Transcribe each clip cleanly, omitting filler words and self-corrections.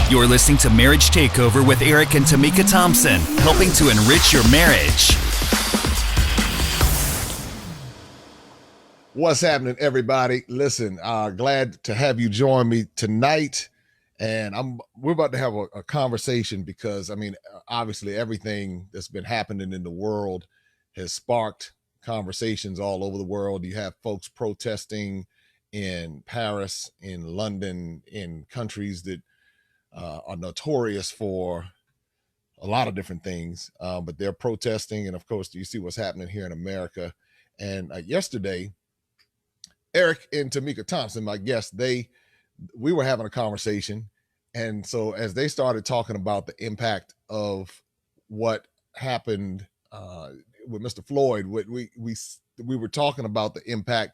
You're listening to Marriage Takeover with Eric and Tamika Thompson, helping to enrich your marriage. What's happening, everybody? Listen, glad to have you join me tonight. And we're about to have a conversation because, obviously everything that's been happening in the world has sparked conversations all over the world. You have folks protesting in Paris, in London, in countries that are notorious for a lot of different things, but they're protesting. And of course, you see what's happening here in America. And yesterday, Eric and Tamika Thompson, my guests, we were having a conversation. And so as they started talking about the impact of what happened with Mr. Floyd, we were talking about the impact,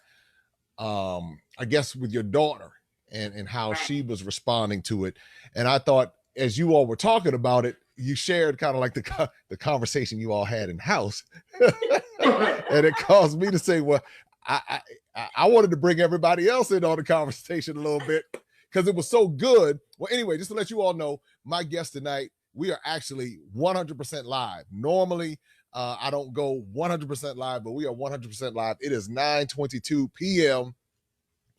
I guess, with your daughter and how she was responding to it. And I thought, as you all were talking about it, you shared kind of like the conversation you all had in house. And it caused me to say, well, I wanted to bring everybody else in on the conversation a little bit because it was so good. Well, anyway, just to let you all know, my guest tonight, we are actually 100% live. Normally, I don't go 100% live, but we are 100% live. It is 9:22 p.m.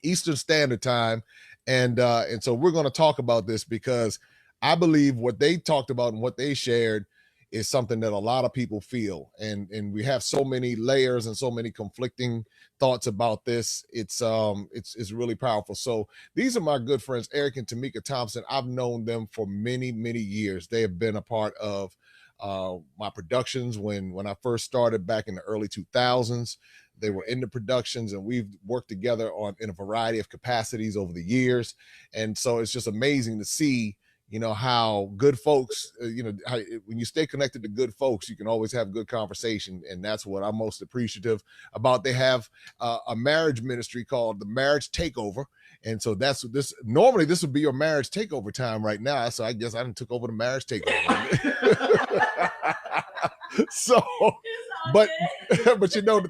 Eastern Standard Time. And so we're going to talk about this because I believe what they talked about and what they shared is something that a lot of people feel. And we have so many layers and so many conflicting thoughts about this. It's really powerful. So these are my good friends, Eric and Tamika Thompson. I've known them for many, many years. They have been a part of my productions when I first started back in the early 2000s. They were in the productions, and we've worked together in a variety of capacities over the years. And so it's just amazing to see, how good folks, how, when you stay connected to good folks, you can always have good conversation. And that's what I'm most appreciative about. They have a marriage ministry called the Marriage Takeover. And so normally this would be your marriage takeover time right now. So I guess I took over the marriage takeover. So, but the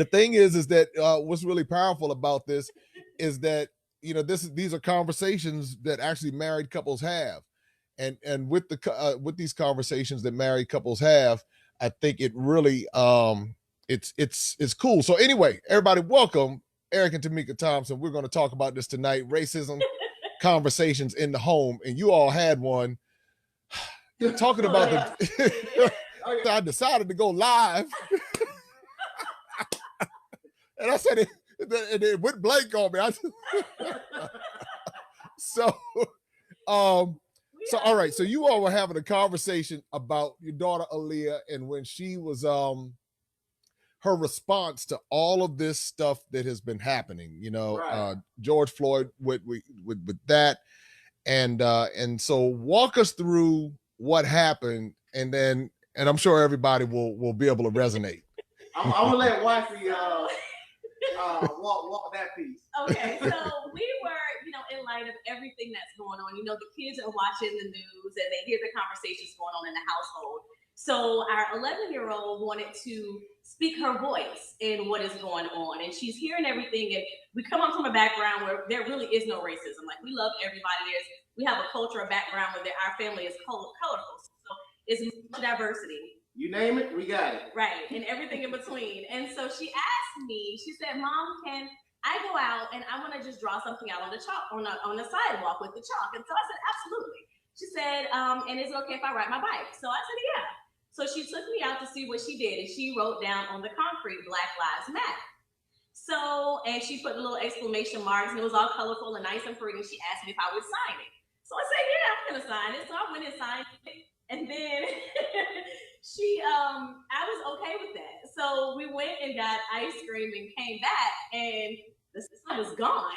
thing is that what's really powerful about this is that, these are conversations that actually married couples have. And with these conversations that married couples have, I think it really, it's cool. So anyway, everybody, welcome Eric and Tamika Thompson. We're going to talk about this tonight, racism conversations in the home. And you all had one talking about I decided to go live. And I said it went blank on me. So all right. So you all were having a conversation about your daughter Aaliyah and when she was her response to all of this stuff that has been happening. Right. George Floyd with that, and so walk us through what happened, and I'm sure everybody will be able to resonate. I'm gonna let wifey walk that piece. Okay, so we were, in light of everything that's going on, the kids are watching the news and they hear the conversations going on in the household. So our 11-year-old wanted to speak her voice in what is going on, and she's hearing everything. And we come up from a background where there really is no racism. Like, we love everybody. We have a cultural background where our family is colorful, so it's diversity. You name it, we got it. Right, and everything in between. And so she asked me, she said, "Mom, can I go out and I want to just draw something out on the chalk, on the sidewalk with the chalk?" And so I said, "Absolutely." She said, "And is it okay if I ride my bike?" So I said, "Yeah." So she took me out to see what she did, and she wrote down on the concrete, "Black Lives Matter." So, and she put little exclamation marks, and it was all colorful and nice and pretty. And she asked me if I would sign it. So I said, "Yeah, I'm gonna sign it." So I went and signed it. And then I was okay with that. So we went and got ice cream and came back, and the sign was gone.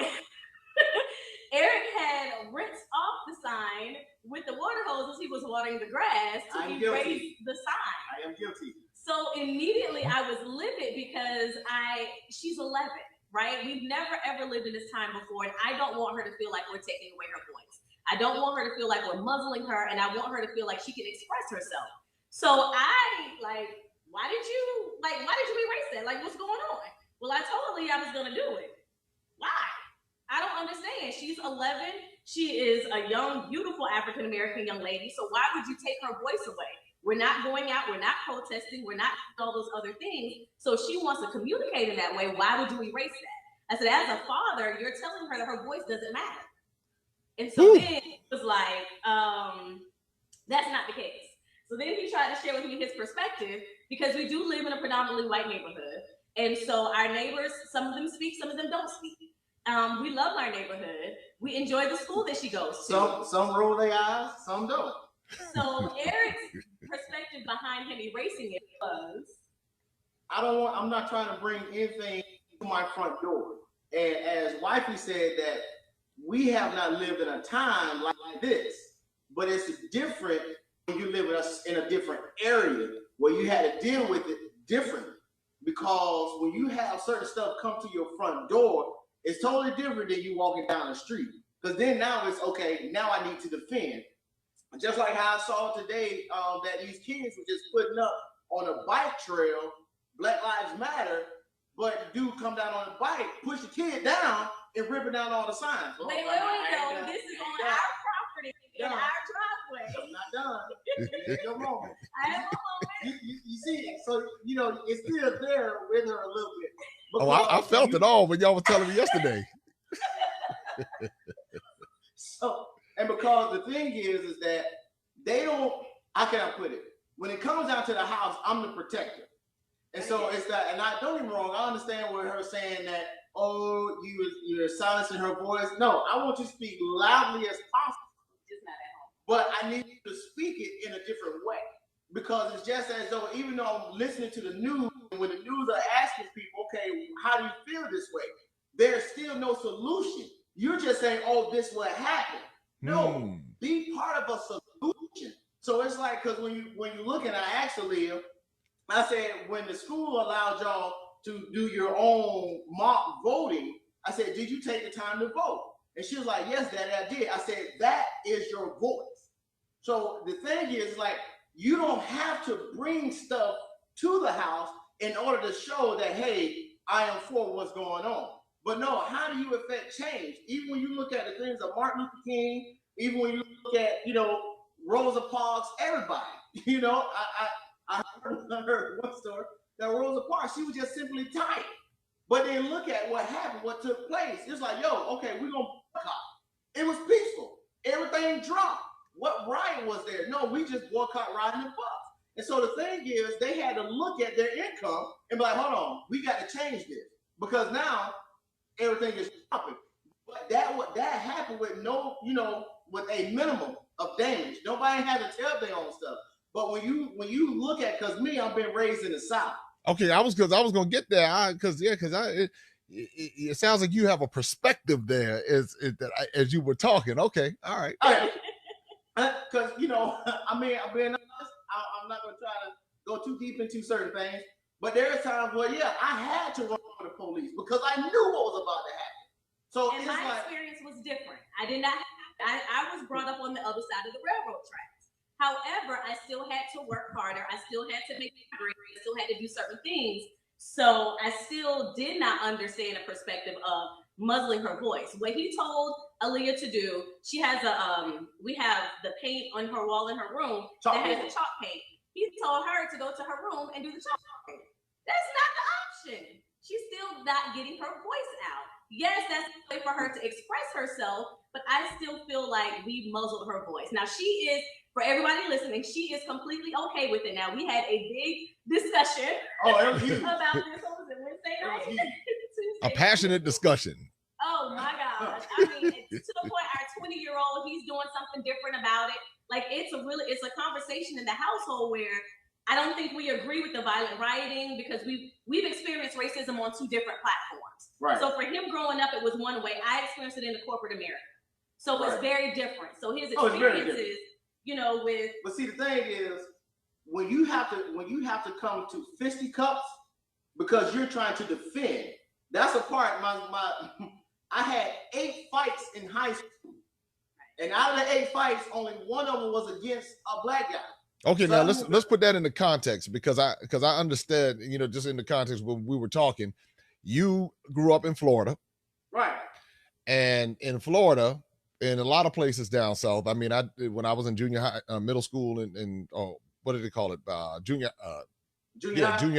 Eric had rinsed off the sign with the water hose as he was watering the grass to erase the sign. I am guilty. So immediately I was livid because she's 11, right? We've never ever lived in this time before, and I don't want her to feel like we're taking away her voice. I don't want her to feel like we're muzzling her, and I want her to feel like she can express herself. So why did you erase that? Like, what's going on? Well, I told Lee I was gonna do it. Why? I don't understand. She's 11. She is a young, beautiful African-American young lady. So why would you take her voice away? We're not going out. We're not protesting. We're not all those other things. So if she wants to communicate in that way, why would you erase that? I said, as a father, you're telling her that her voice doesn't matter. And so then it was like, that's not the case. So then he tried to share with me his perspective, because we do live in a predominantly white neighborhood. And so our neighbors, some of them speak, some of them don't speak. We love our neighborhood. We enjoy the school that she goes to. Some roll their eyes, some don't. So Eric's perspective behind him erasing it was, I'm not trying to bring anything to my front door. And as Wifey said, that we have not lived in a time like this, but it's different when you live in a different area where you had to deal with it differently. Because when you have certain stuff come to your front door, it's totally different than you walking down the street. Because then now it's okay, now I need to defend. Just like how I saw today that these kids were just putting up on a bike trail, Black Lives Matter, but dude come down on the bike, push the kid down, and ripping down all the signs. Wait, no, this is on our property, in our driveway. I'm not done. It's your moment. I have a moment. You see, so, it's still there with her a little bit. Oh, I felt it all when y'all were telling me yesterday. So, and because the thing is that they don't, how can I put it? When it comes down to the house, I'm the protector. And so it's that, and I don't get me wrong, I understand what her saying that, oh, you're silencing her voice. No, I want you to speak loudly as possible. Just not at home. But I need you to speak it in a different way. Because it's just as though, even though I'm listening to the news, when the news are asking people, okay, how do you feel this way? There's still no solution. You're just saying, oh, this will happen. No, be part of a solution. So it's like, because when you look and I actually, I said, when the school allowed y'all to do your own mock voting, I said, did you take the time to vote? And she was like, yes, Daddy, I did. I said, that is your voice. So the thing is, like, you don't have to bring stuff to the house in order to show that, hey, I am for what's going on. But no, how do you affect change? Even when you look at the things of Martin Luther King, even when you look at, Rosa Parks, everybody, I heard one story that Rosa Parks, she was just simply tired. But then look at what happened, what took place. It's like, okay, we're going to boycott. It was peaceful. Everything dropped. What riot was there? No, we just boycott riding the bus. And so the thing is, they had to look at their income and be like, hold on, we got to change this. Because now everything is dropping. But that happened with with a minimum of damage. Nobody had to tell their own stuff. But when you look at, because I've been raised in the South. Okay, I was gonna get there, it sounds like you have a perspective there as you were talking. Okay, all right. Because I've been honest. I'm not gonna try to go too deep into certain things, but there are times where I had to run for the police because I knew what was about to happen. So and my experience was different. I did not. I was brought up on the other side of the railroad tracks. However, I still had to work harder. I still had to make grades. I still had to do certain things. So I still did not understand the perspective of muzzling her voice. What he told Aaliyah to do, she has we have the paint on her wall in her room that has the chalk paint. He told her to go to her room and do the chalk paint. That's not the option. She's still not getting her voice out. Yes, that's a way for her to express herself, but I still feel like we muzzled her voice. Now she is, for everybody listening, she is completely okay with it now. We had a big discussion about this. What was it, Wednesday night? A passionate discussion. Oh my gosh. I mean, to the point our 20-year-old, he's doing something different about it. Like it's a conversation in the household where I don't think we agree with the violent rioting because we've experienced racism on two different platforms. Right. So for him growing up, it was one way. I experienced it in the corporate America. So it's very different. So his experiences, with. But see, the thing is, when you have to come to fisticuffs because you're trying to defend, that's a part. I had 8 fights in high school, and out of the 8 fights, only one of them was against a black guy. Okay, so now let's put that into context because I understand, just in the context when we were talking, you grew up in Florida, right? And in Florida, in a lot of places down south, I mean, when I was in junior high, middle school, and what did they call it? Junior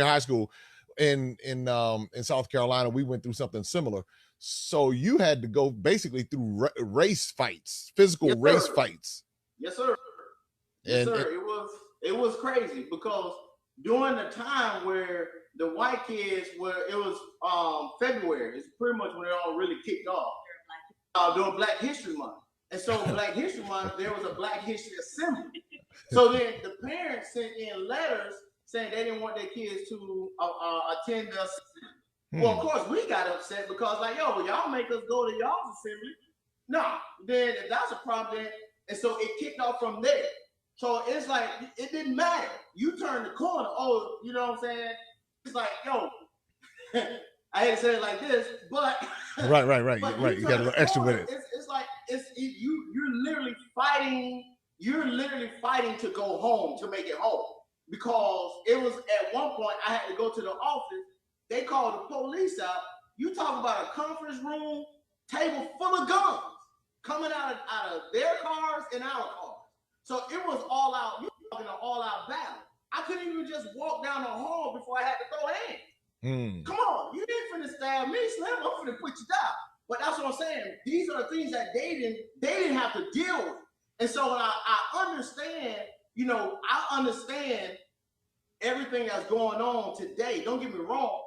high school in South Carolina, we went through something similar. So you had to go basically through race fights, physical race fights. Yes, sir. Yes, And sir. It was crazy because during the time where the white kids it was February. It's pretty much when it all really kicked off. During Black History Month. And so Black History Month, there was a Black History Assembly. So then the parents sent in letters saying they didn't want their kids to attend the assembly. Well, of course, we got upset because like, yo, y'all make us go to y'all's assembly. No, then if that's a problem, then, and so it kicked off from there. So it's like, it didn't matter. You turn the corner. Oh, you know what I'm saying? It's like, yo, I hate to say it like this, but right. You got a little extra with it. It's like you're literally fighting. You're literally fighting to go home, to make it home, because it was at one point I had to go to the office. They called the police out. You talk about a conference room table full of guns coming out of their cars and our cars. So it was all out. You're talking an all-out battle. I couldn't even just walk down the hall before I had to throw hands. Come on, you didn't finna stab me, Slim. I'm finna put you down. But that's what I'm saying. These are the things that they didn't have to deal with. And so I understand, I understand everything that's going on today. Don't get me wrong.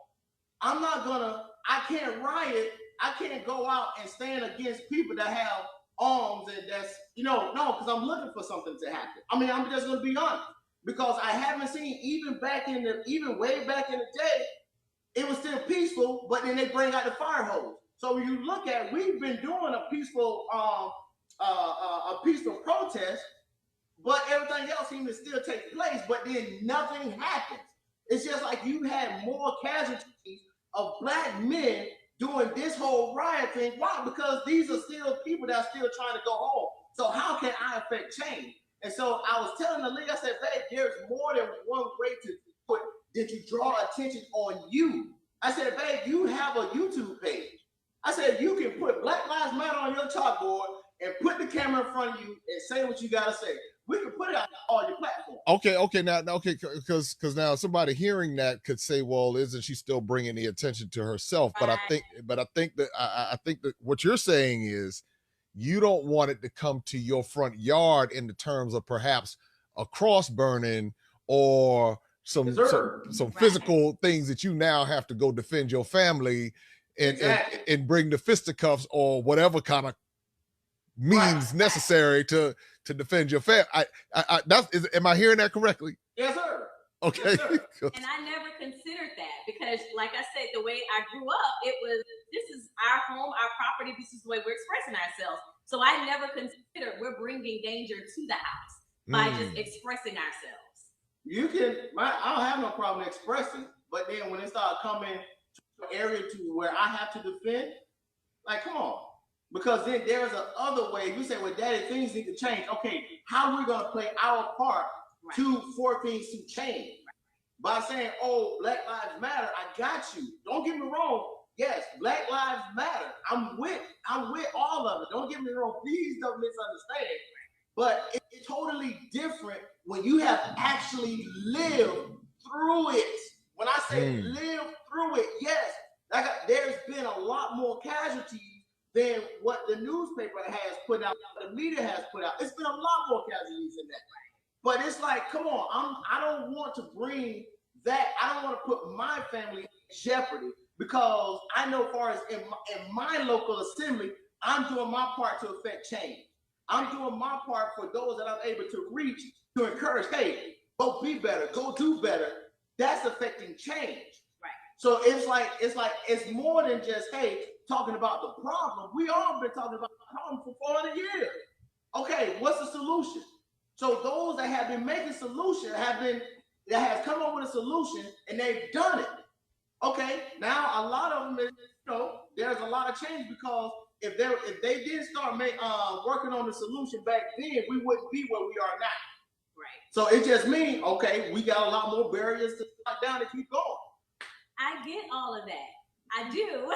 I can't riot. I can't go out and stand against people that have arms and that's, no, because I'm looking for something to happen. I mean, I'm just gonna be honest. Because I haven't seen, even way back in the day, it was still peaceful, but then they bring out the fire hose. So when you look at, we've been doing a peaceful protest, but everything else seems to still take place, but then nothing happens. It's just like you had more casualties of Black men doing this whole riot thing. Why? Because these are still people that are still trying to go home. So how can I affect change? And so I was telling the league, I said, babe, there's more than one way to put, did you draw attention on you? I said, babe, you have a YouTube page. I said, you can put Black Lives Matter on your chalkboard and put the camera in front of you and say what you got to say. We can put it on all your platforms. Because now somebody hearing that could say, well, isn't she still bringing the attention to herself? But I think that what you're saying is you don't want it to come to your front yard in the terms of perhaps a cross burning or some physical things that you now have to go defend your family and bring the fisticuffs or whatever kind of means necessary to defend your family. Am I hearing that correctly? Yes, sir. Okay. Yes, sir. And I never considered that because, like I said, the way I grew up, it was, this is our home, our property, this is the way we're expressing ourselves. So I never considered we're bringing danger to the house by just expressing ourselves. I don't have no problem expressing, but then when it started coming to an area to where I have to defend, like, come on. Because then there's a other way. You say, well, daddy, things need to change. Okay, how are we going to play our part for things to change? By saying, oh, Black Lives Matter, I got you. Don't get me wrong. Yes, Black Lives Matter. I'm with all of it. Don't get me wrong. Please don't misunderstand. But it's totally different when you have actually lived through it. When I say live through it, yes, there's been a lot more casualties than what the newspaper has put out, the media has put out. It's been a lot more casualties than that. But it's like, come on, I don't want to bring that. I don't want to put my family in jeopardy because I know, as far as in my local assembly, I'm doing my part to affect change. I'm doing my part for those that I'm able to reach to encourage, hey, go be better, go do better. That's affecting change. Right. So it's more than just, hey, talking about the problem. We all been talking about the problem for 400 years. Okay, what's the solution? So those that have been making solutions that have come up with a solution and they've done it. Okay, now a lot of them, there's a lot of change because if they didn't start working on the solution back then, we wouldn't be where we are now. Right. So it just means, okay, we got a lot more barriers to knock down to keep going. I get all of that. I do.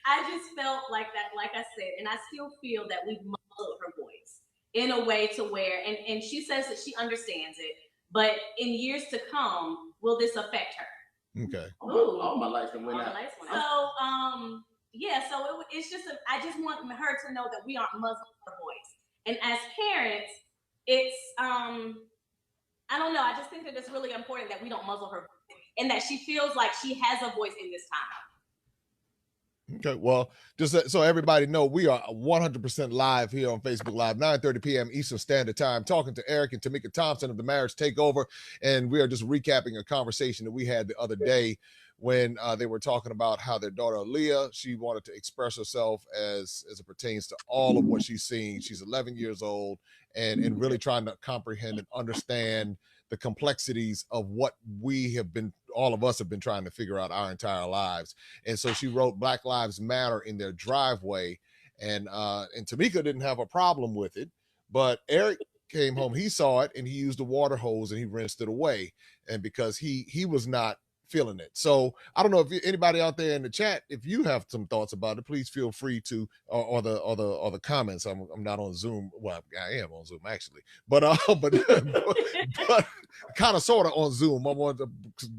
I just felt like that, like I said, and I still feel that we've muzzled her voice in a way to where, and she says that she understands it, but in years to come, will this affect her? Okay. All my lights went out. So, yeah, so it's just, I just want her to know that we aren't muzzling her voice. And as parents, it's, I don't know, I just think that it's really important that we don't muzzle her voice and that she feels like she has a voice in this time. Okay, well, just so everybody know, we are 100% live here on Facebook Live, 9:30 p.m. Eastern Standard Time, talking to Eric and Tamika Thompson of the Marriage Takeover, and we are just recapping a conversation that we had the other day when they were talking about how their daughter Aaliyah, she wanted to express herself as it pertains to all of what she's seeing. She's 11 years old and really trying to comprehend and understand the complexities of what all of us have been trying to figure out our entire lives. And so she wrote Black Lives Matter in their driveway, and Tamika didn't have a problem with it, but Eric came home, he saw it, and he used a water hose and he rinsed it away. And because he was not feeling it. So I don't know if anybody out there in the chat, if you have some thoughts about it, please feel free to, or the comments. I'm not on Zoom. Well, I am on Zoom actually, but kind of sort of on Zoom. I'm on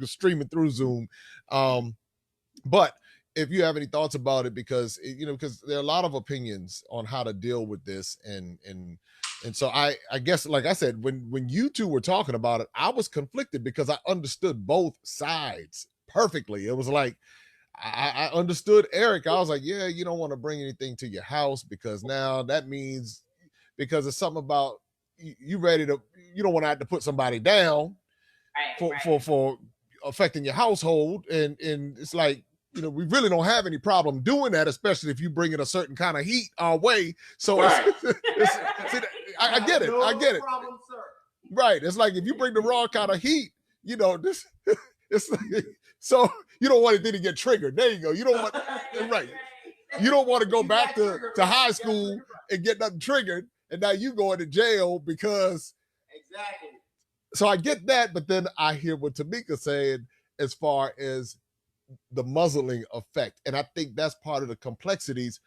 streaming through Zoom. But if you have any thoughts about it, because there are a lot of opinions on how to deal with this, and so I guess, like I said, when you two were talking about it, I was conflicted because I understood both sides perfectly. It was like I understood Eric. I was like, yeah, you don't want to bring anything to your house because now that means, because it's something about you don't want to have to put somebody down for affecting your household, and it's like, we really don't have any problem doing that, especially if you bring in a certain kind of heat our way. So I get it. I get it. Problem, sir. Right. It's like if you bring the wrong kind of heat, this. It's like, so you don't want anything to get triggered. There you go. You don't want right. You don't want to go back to high school and get nothing triggered, and now you going to jail because. Exactly. So I get that, but then I hear what Tamika's saying as far as the muzzling effect. And I think that's part of the complexities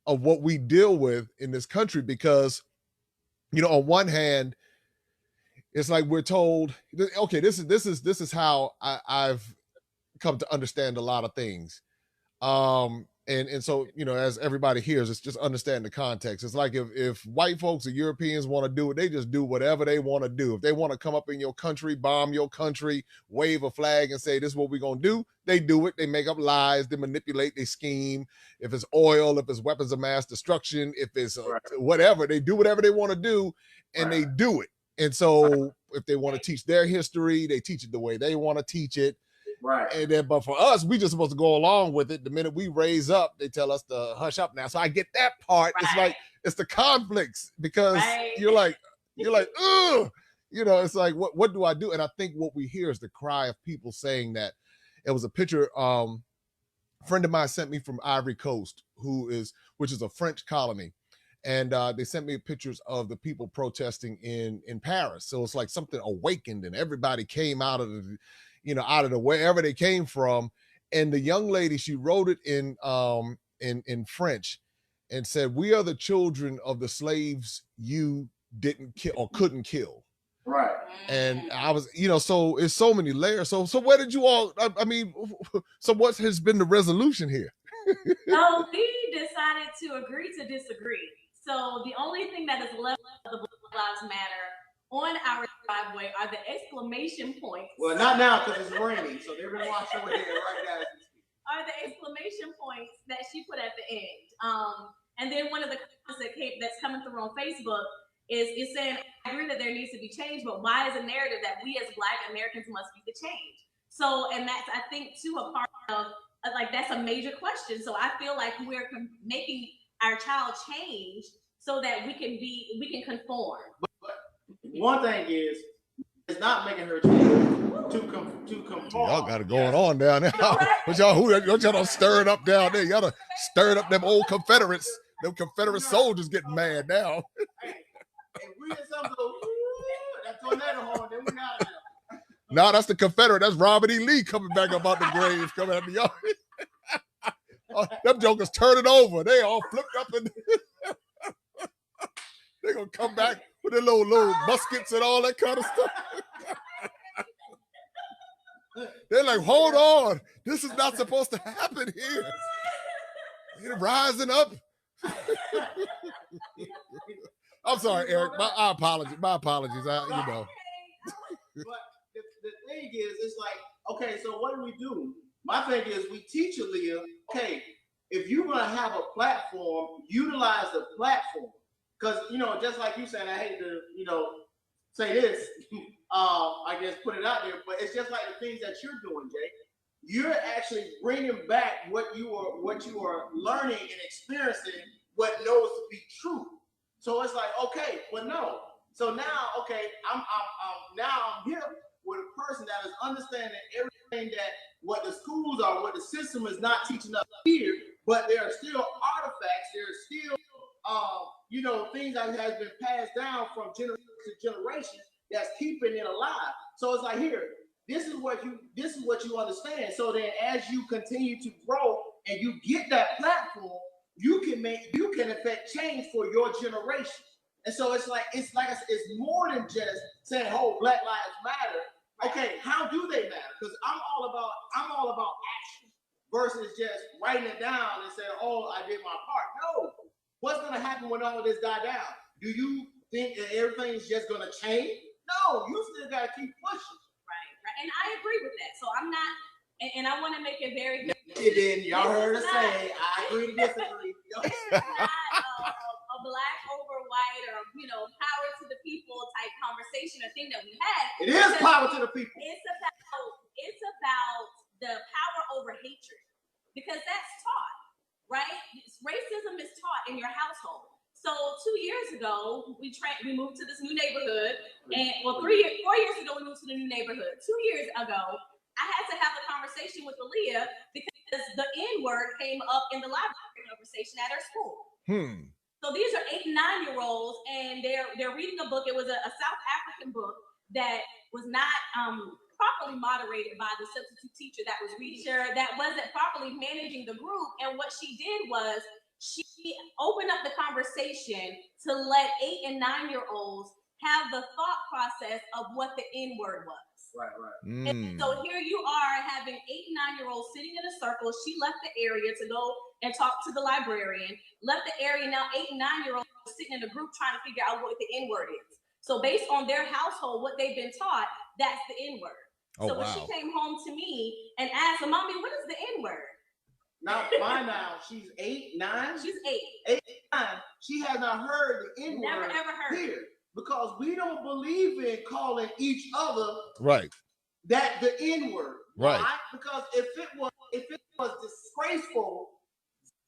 of what we deal with in this country, because, on one hand, it's like we're told, okay, this is how I've come to understand a lot of things. And so, as everybody hears, it's just understand the context. It's like if white folks or Europeans want to do it, they just do whatever they want to do. If they want to come up in your country, bomb your country, wave a flag and say, this is what we're going to do, they do it. They make up lies, they manipulate, they scheme. If it's oil, if it's weapons of mass destruction, if it's whatever, they do whatever they want to do, and they do it. And so if they want to teach their history, they teach it the way they want to teach it. Right. And then, but for us, we just supposed to go along with it. The minute we raise up, they tell us to hush up now. So I get that part. Right. It's like, it's the conflicts, because you're like, ugh, it's like, what do I do? And I think what we hear is the cry of people saying that. It was a picture, a friend of mine sent me from Ivory Coast, which is a French colony. And they sent me pictures of the people protesting in Paris. So it's like something awakened, and everybody came out of the wherever they came from. And the young lady, she wrote it in French and said, "We are the children of the slaves you didn't kill or couldn't kill." Right. And I was, so it's so many layers. So where did you all, so what has been the resolution here? So we decided to agree to disagree. So the only thing that is left of the Black Lives Matter on our driveway are the exclamation points. Well, not now because it's raining, so they're gonna wash over here right now. Are the exclamation points that she put at the end. And then one of the comments that's coming through on Facebook is saying, I agree that there needs to be change, but why is a narrative that we as Black Americans must be the change? So, and that's, I think, too, a part of, like, that's a major question. So I feel like we're making our child change so that we can conform. But one thing is, it's not making her change to conform. Y'all got it going on down there. But y'all stirring up down there. Y'all stirring up them old Confederates. Them Confederate soldiers getting mad now. If we did something, that tornado horn, then we got it. No, that's the Confederate. That's Robert E. Lee coming back up out the grave, coming out the yard. them jokers turning over. They all flipped up and they're gonna come back with their little muskets and all that kind of stuff. They're like, hold on, this is not supposed to happen here. They're rising up. I'm sorry, Eric. My apologies. But the thing is, it's like, okay, so what do? My thing is, we teach Aaliyah, okay, if you're gonna have a platform, utilize the platform. Because, just like you said, I hate to, say this, I guess put it out there, but it's just like the things that you're doing, Jake. You're actually bringing back what you are learning and experiencing, what knows to be true. So it's like, okay, but no. So now, okay, I'm here with a person that is understanding everything that what the schools are, what the system is not teaching us here, but there are still artifacts, there are still things that has been passed down from generation to generation that's keeping it alive. So it's like, here, this is what you understand. So then as you continue to grow and you get that platform, you can affect change for your generation. And so it's more than just saying, oh, Black Lives Matter. Okay, how do they matter? Because I'm all about action versus just writing it down and saying, oh, I did my part. No. What's going to happen when all of this die down? Do you think that everything is just going to change? No, you still got to keep pushing. Right. And I agree with that. So I'm not, and I want to make it very clear. Y'all heard her say, I agree to disagree. This is not a black over white or, power to the people type conversation or thing that we had. It is power to the people. It's about the power over hatred, because that's taught. Right? Racism is taught in your household. So 2 years ago, we moved to this new neighborhood, and 4 years ago, we moved to the new neighborhood. 2 years ago, I had to have a conversation with Aaliyah because the N-word came up in the library conversation at her school. So these are 8 and 9-year-olds, and they're reading a book. It was a South African book that was not properly moderated by the substitute teacher that was reading her, that wasn't properly managing the group. And what she did was she opened up the conversation to let 8 and 9-year-olds have the thought process of what the N-word was. Right. And so here you are having 8 and 9-year-olds sitting in a circle. She left the area to go and talk to the librarian, left the area. Now 8 and 9-year-olds sitting in a group trying to figure out what the N-word is. So based on their household, what they've been taught, that's the N-word. So when she came home to me and asked, Mommy, what is the N-word? Now, she's 8, 9? She's 8, 9. She has not heard the N-word. Never ever heard here. Because we don't believe in calling each other that the N-word. Right. Why? Because if it was disgraceful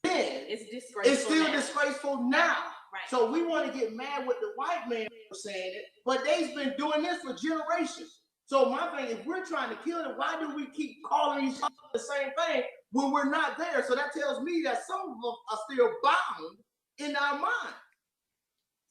then, it's still disgraceful now. Right. So we want to get mad with the white man for saying it, but they've been doing this for generations. So my thing, if we're trying to kill it, why do we keep calling each other the same thing when we're not there? So that tells me that some of them are still bound in our mind.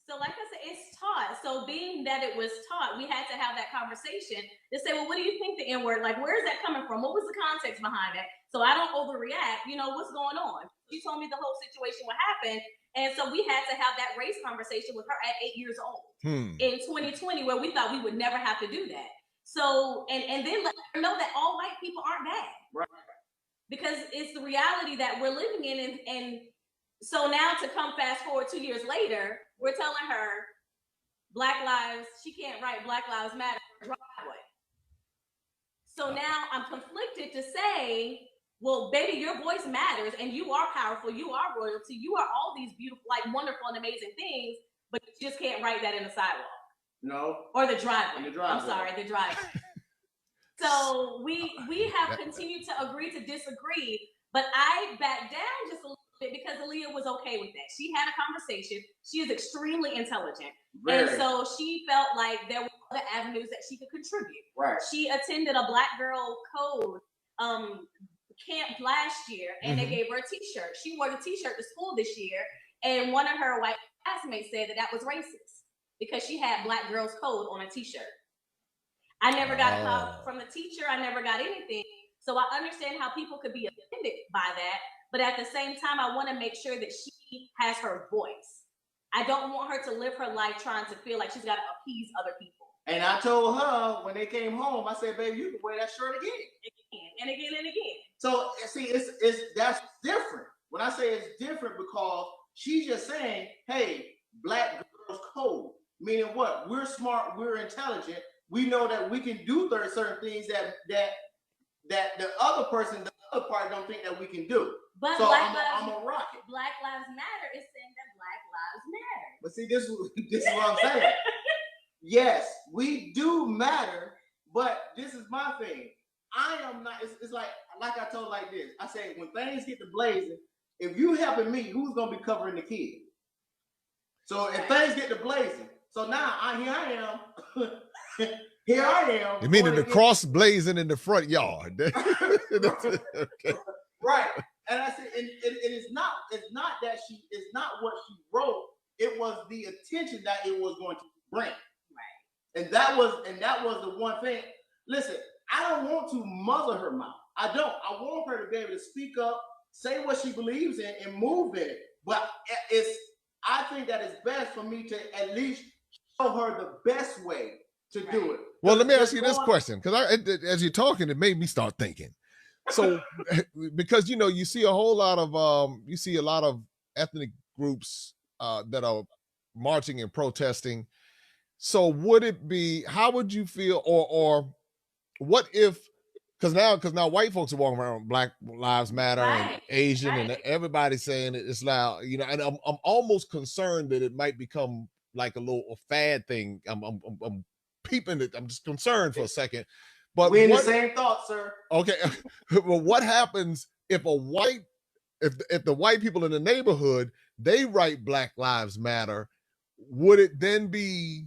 So like I said, it's taught. So being that it was taught, we had to have that conversation to say, well, what do you think the N-word, like, where is that coming from? What was the context behind it? So I don't overreact, what's going on? She told me the whole situation, what happened. And so we had to have that race conversation with her at 8 years old in 2020, where we thought we would never have to do that. So, and then let her know that all white people aren't bad. Right. Because it's the reality that we're living in. And so now to come fast forward 2 years later, we're telling her Black lives, she can't write Black Lives Matter on her driveway. So now I'm conflicted to say, well, baby, your voice matters and you are powerful, you are royalty, you are all these beautiful, like wonderful and amazing things, but you just can't write that in the sidewalk. No. Or the driveway. I'm sorry, the driveway. So we have continued to agree to disagree, but I backed down just a little bit because Aaliyah was okay with that. She had a conversation. She is extremely intelligent. Very. And so she felt like there were other avenues that she could contribute. Right. She attended a Black Girl Code camp last year, and they gave her a t-shirt. She wore the t-shirt to school this year, and one of her white classmates said that was racist because she had Black Girls Code on a t-shirt. I never got a call from the teacher. I never got anything. So I understand how people could be offended by that. But at the same time, I want to make sure that she has her voice. I don't want her to live her life trying to feel like she's got to appease other people. And I told her when they came home, I said, baby, you can wear that shirt again. And again and again. So see, that's different. When I say it's different, because she's just saying, hey, black girls code. Meaning what? We're smart, we're intelligent. We know that we can do certain things that the other person, the other party don't think that we can do. But so I'm a rocket. Black Lives Matter is saying that Black Lives Matter. But see, this is what I'm saying. Yes, we do matter, but this is my thing. I am not, it's like I told like this. I say, when things get to blazing, if you helping me, who's going to be covering the kid? So if things get to blazing, so now here I am. Here I am. You mean in the cross blazing in the front yard? Okay. Right. And I said, and it's not what she wrote. It was the attention that it was going to bring. Right. And that was the one thing. Listen, I don't want to muzzle her mouth. I don't. I want her to be able to speak up, say what she believes in, and move in it. But I think that it's best for me to at least show her the best way to do it. Well, let me ask you this question, because as you're talking, it made me start thinking. So, because you see a whole lot of ethnic groups that are marching and protesting. So, would it be? How would you feel, or what if? Because now white folks are walking around Black Lives Matter and Asian and everybody's saying it's loud, and I'm almost concerned that it might become like a little fad thing. I'm peeping it. I'm just concerned for a second. But we're in the same thought, sir. Okay. Well, what happens if if the white people in the neighborhood, they write Black Lives Matter, would it then be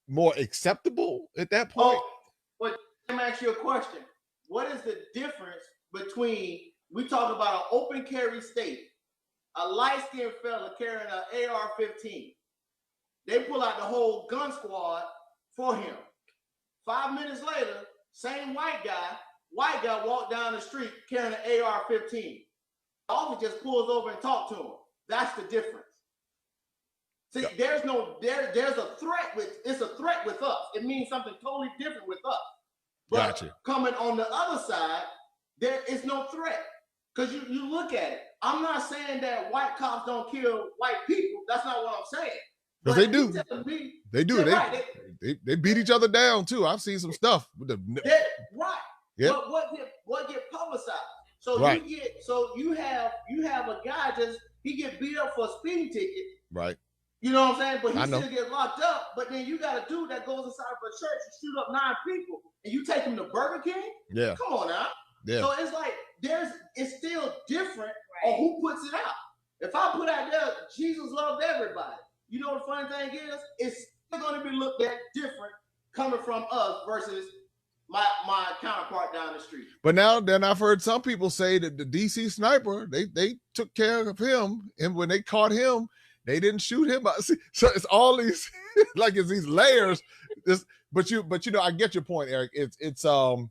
more acceptable at that point? Oh, but let me ask you a question. What is the difference between, we talk about an open carry state, a light-skinned fella carrying an AR-15. They pull out the whole gun squad for him. 5 minutes later, same white guy walked down the street carrying an AR-15. The officer just pulls over and talks to him. That's the difference. See, there's a threat it's a threat with us. It means something totally different with us. But Gotcha. Coming on the other side, there is no threat. Because you look at it. I'm not saying that white cops don't kill white people. That's not what I'm saying. Because they do. They do. They beat each other down too. I've seen some stuff. Right. Yeah. But what get publicized? So you have a guy he get beat up for a speeding ticket. Right. You know what I'm saying? But he still get locked up. But then you got a dude that goes inside of a church and shoot up 9 people, and you take him to Burger King? Yeah. Come on now. Yeah. So it's like it's still different on who puts it out. If I put out there, Jesus loved everybody. You know what the funny thing is? It's still going to be looked at different coming from us versus my counterpart down the street. But now then I've heard some people say that the DC sniper, they took care of him, and when they caught him, they didn't shoot him. So it's all these like it's these layers. But I get your point, Eric. It's and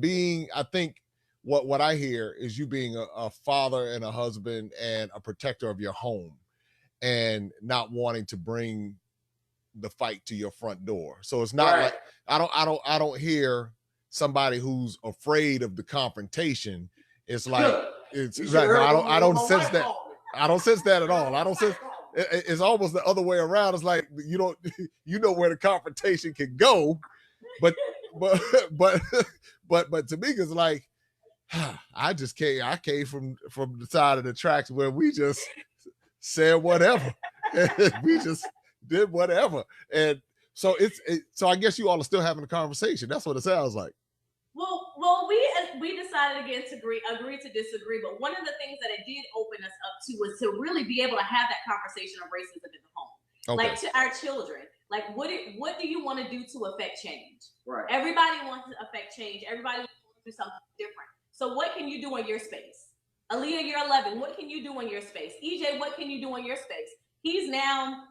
being, I think what I hear is you being a father and a husband and a protector of your home, and not wanting to bring the fight to your front door. So it's not like I don't hear somebody who's afraid of the confrontation. It's like it's right. I don't sense that. I don't sense that at all. I don't sense. It's almost the other way around. It's like you where the confrontation can go, but Tamika's like, I just came. I came from the side of the tracks where we just said whatever. We just did whatever, and so so I guess you all are still having a conversation. That's what it sounds like. Well, we decided again to agree to disagree. But one of the things that it did open us up to was to really be able to have that conversation of racism in the home, like to our children. Like, what do you want to do to affect change? Right. Everybody wants to affect change. Everybody wants to do something different. So, what can you do in your space? Aaliyah, you're 11. What can you do in your space? EJ, what can you do in your space? He's now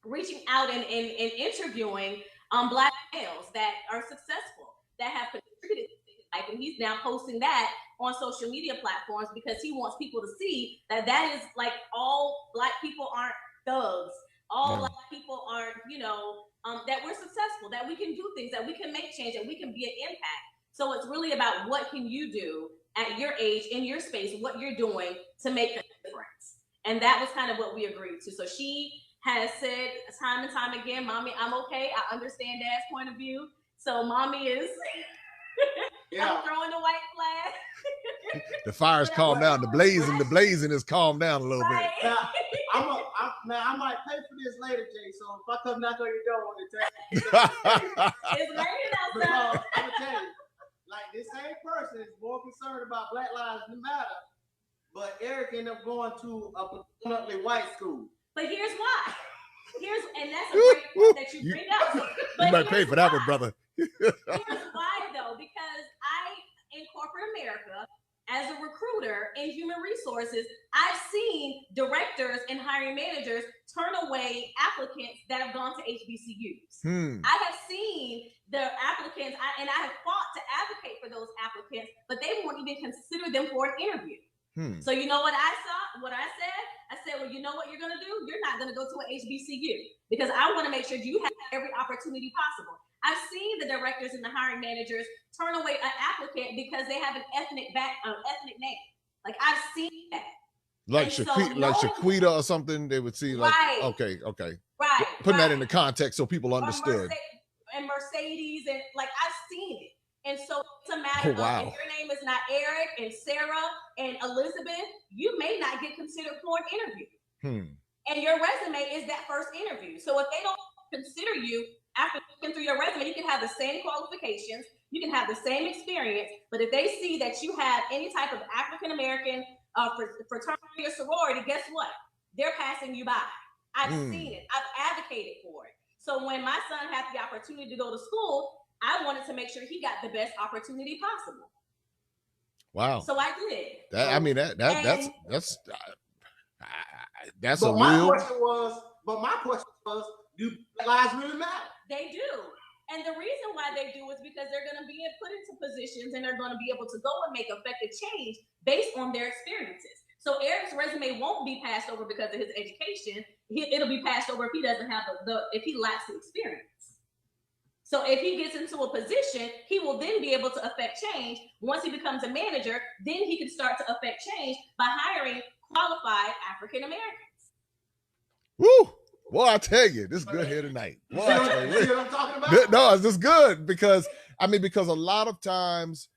reaching out and interviewing Black males that are successful, that have contributed to his like, and he's now posting that on social media platforms because he wants people to see that is like all Black people aren't thugs. All Black people aren't, that we're successful, that we can do things, that we can make change, and we can be an impact. So it's really about what can you do at your age, in your space, what you're doing to make a difference. And that was kind of what we agreed to. So she has said time and time again, Mommy, I'm okay. I understand Dad's point of view. So Mommy is I'm throwing the white flag. The fire's calmed down. The blazing is calmed down a little bit. Now, I might pay for this later, Jay. So if I come knock on your door on the time, it's raining outside. I'm gonna tell you, like, this same person is more concerned about Black Lives Matter, but Eric ended up going to a predominantly white school. But here's why. And that's a great point that you bring up. You might pay for that one, brother. Here's why, though, because in corporate America, as a recruiter in human resources, I've seen directors and hiring managers turn away applicants that have gone to HBCUs. I have seen the applicants, and I have fought to advocate for those applicants, but they won't even consider them for an interview. So you know what I said? I said, well, you know what you're going to do? You're not going to go to an HBCU because I want to make sure you have every opportunity possible. I've seen the directors and the hiring managers turn away an applicant because they have an ethnic name. Like, I've seen that. Like Shaquita or something, they would see like, okay. Right. Putting that into context so people understood. Mercedes, and like, I've seen it. And so it's a matter of if your name is not Eric and Sarah and Elizabeth, you may not get considered for an interview. And your resume is that first interview. So if they don't consider you after looking through your resume, you can have the same qualifications, you can have the same experience, but if they see that you have any type of African-American fraternity or sorority, guess what? They're passing you by. I've seen it. I've advocated for it. So when my son had the opportunity to go to school, I wanted to make sure he got the best opportunity possible. Wow. So I did. That's a real. But my question was, do lives really matter? They do. And the reason why they do is because they're going to be put into positions and they're going to be able to go and make effective change based on their experiences. So Eric's resume won't be passed over because of his education. It'll be passed over if he doesn't have if he lacks the experience. So if he gets into a position, he will then be able to affect change. Once he becomes a manager, then he can start to affect change by hiring qualified African Americans. Woo! Well, I tell you, this is good here tonight. See what I'm talking about? No, it's just good because a lot of times,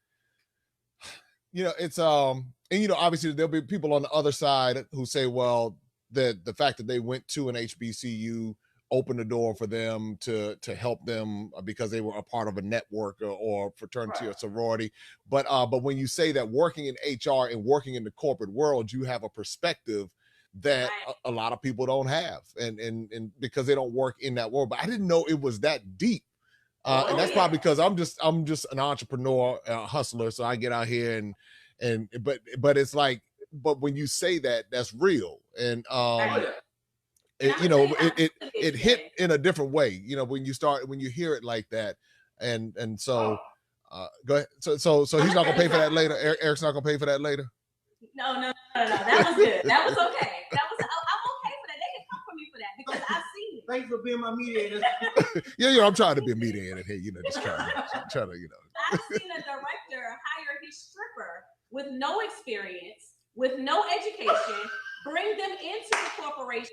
it's and obviously there'll be people on the other side who say, well, the fact that they went to an HBCU opened the door for them to help them because they were a part of a network or fraternity or sorority. But when you say that working in HR and working in the corporate world, you have a perspective that a lot of people don't have, and because they don't work in that world. But I didn't know it was that deep, and that's probably because I'm just an entrepreneur, hustler. So I get out here but it's like, but when you say that, that's real, and it hit in a different way, when you hear it like that, and so go ahead. So he's not gonna pay for that later. Eric's not gonna pay for that later. No. That was good. That was okay. I'm okay for that. They can come for me for that because I've seen it. Thanks for being my mediator. I'm trying to be a mediator here. Just trying to. I've seen a director hire his stripper with no experience, with no education, bring them into the corporation,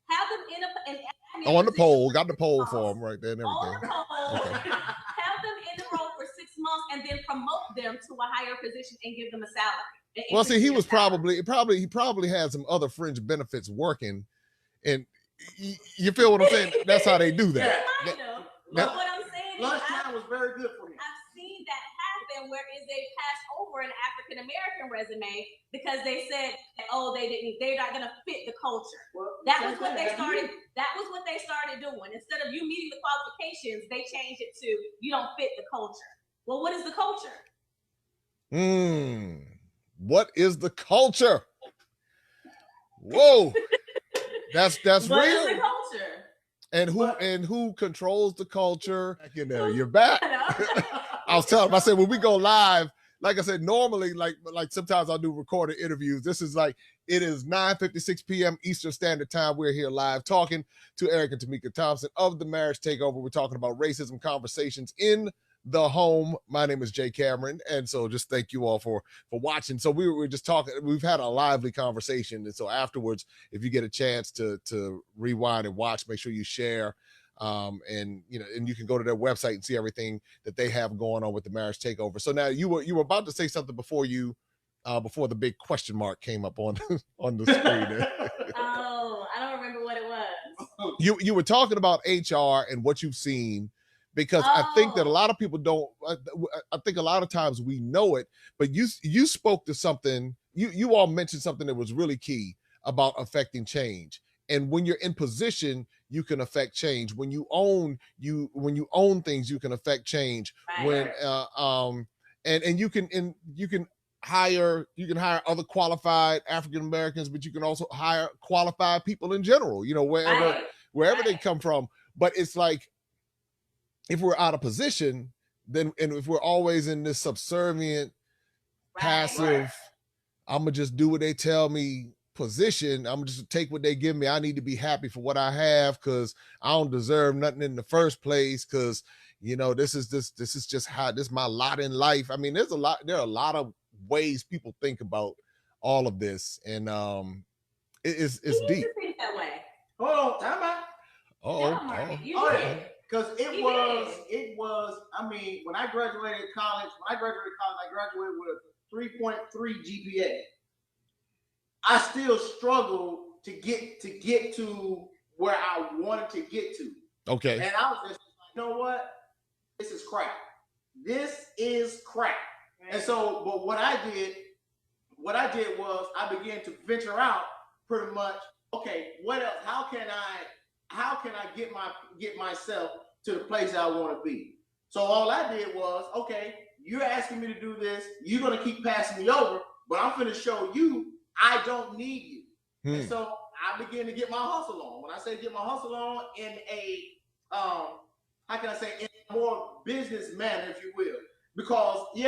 have them in an on the pole, got the pole for them right there and everything. On the pole, have them in the role for 6 months, and then promote them to a higher position and give them a salary. Well, see, he probably had some other fringe benefits working, and you feel what I'm saying? That's how they do that. But what I'm saying lunchtime was very good for him. I've seen that happen, whereas they passed over an African American resume because they said, they're not going to fit the culture. That was what they started doing. Instead of you meeting the qualifications, they changed it to you don't fit the culture. Well, what is the culture? What is the culture? Whoa, that's what real. What is the culture? And who controls the culture? Back in there, you're back. I was telling him, I said, when we go live, like I said, normally, like sometimes I'll do recorded interviews. This is like, it is 9:56 p.m. Eastern Standard Time. We're here live talking to Eric and Tamika Thompson of the Marriage Takeover. We're talking about racism conversations in the home. My name is Jay Cameron. And so just thank you all for watching. So we were just talking, we've had a lively conversation. And so afterwards, if you get a chance to rewind and watch, make sure you share. And you can go to their website and see everything that they have going on with the Marriage Takeover. So now you were about to say something before the big question mark came up on the screen. Oh, I don't remember what it was. You were talking about HR and what you've seen, because I think that a lot of people don't. I think a lot of times we know it, but you spoke to something. You all mentioned something that was really key about affecting change. And when you're in position, you can affect change. When you own things, you can affect change. Right. And you can hire other qualified African Americans, but you can also hire qualified people in general, wherever they come from. But it's like, if we're out of position, then, and if we're always in this subservient, passive, I'm gonna just do what they tell me position, I'm just take what they give me. I need to be happy for what I have, because I don't deserve nothing in the first place, because this is just how this is my lot in life. I mean, there are a lot of ways people think about all of this, and it's deep. Think that way. Hold on, time out. Because it was, I mean, when I graduated college, I graduated with a 3.3 GPA. I still struggled to get to where I wanted to get to. Okay. And I was just like, you know what? This is crap. And so, but what I did was I began to venture out pretty much. Okay, what else? How can I get myself to the place I want to be? So all I did was, okay, you're asking me to do this. You're going to keep passing me over, but I'm going to show you I don't need you. And so I began to get my hustle on. When I say get my hustle on in a, in a more business manner, if you will. Because I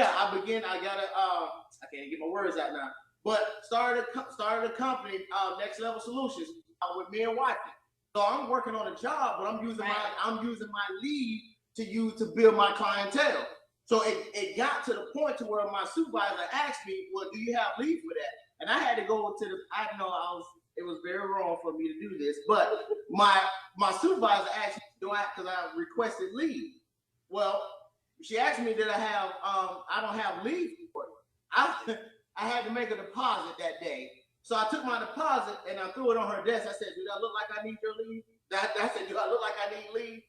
can't get my words out now, but started a company, Next Level Solutions, with me and wifey. So I'm working on a job, but I'm using my lead to build my clientele. So it got to the point to where my supervisor asked me, well, do you have leave for that? And I had to go to it was very wrong for me to do this, but my supervisor asked me, because I requested leave. Well, she asked me, did I have, I don't have leave for it. I had to make a deposit that day. So I took my deposit and I threw it on her desk. I said, do I look like I need your leave? I said, do I look like I need leave?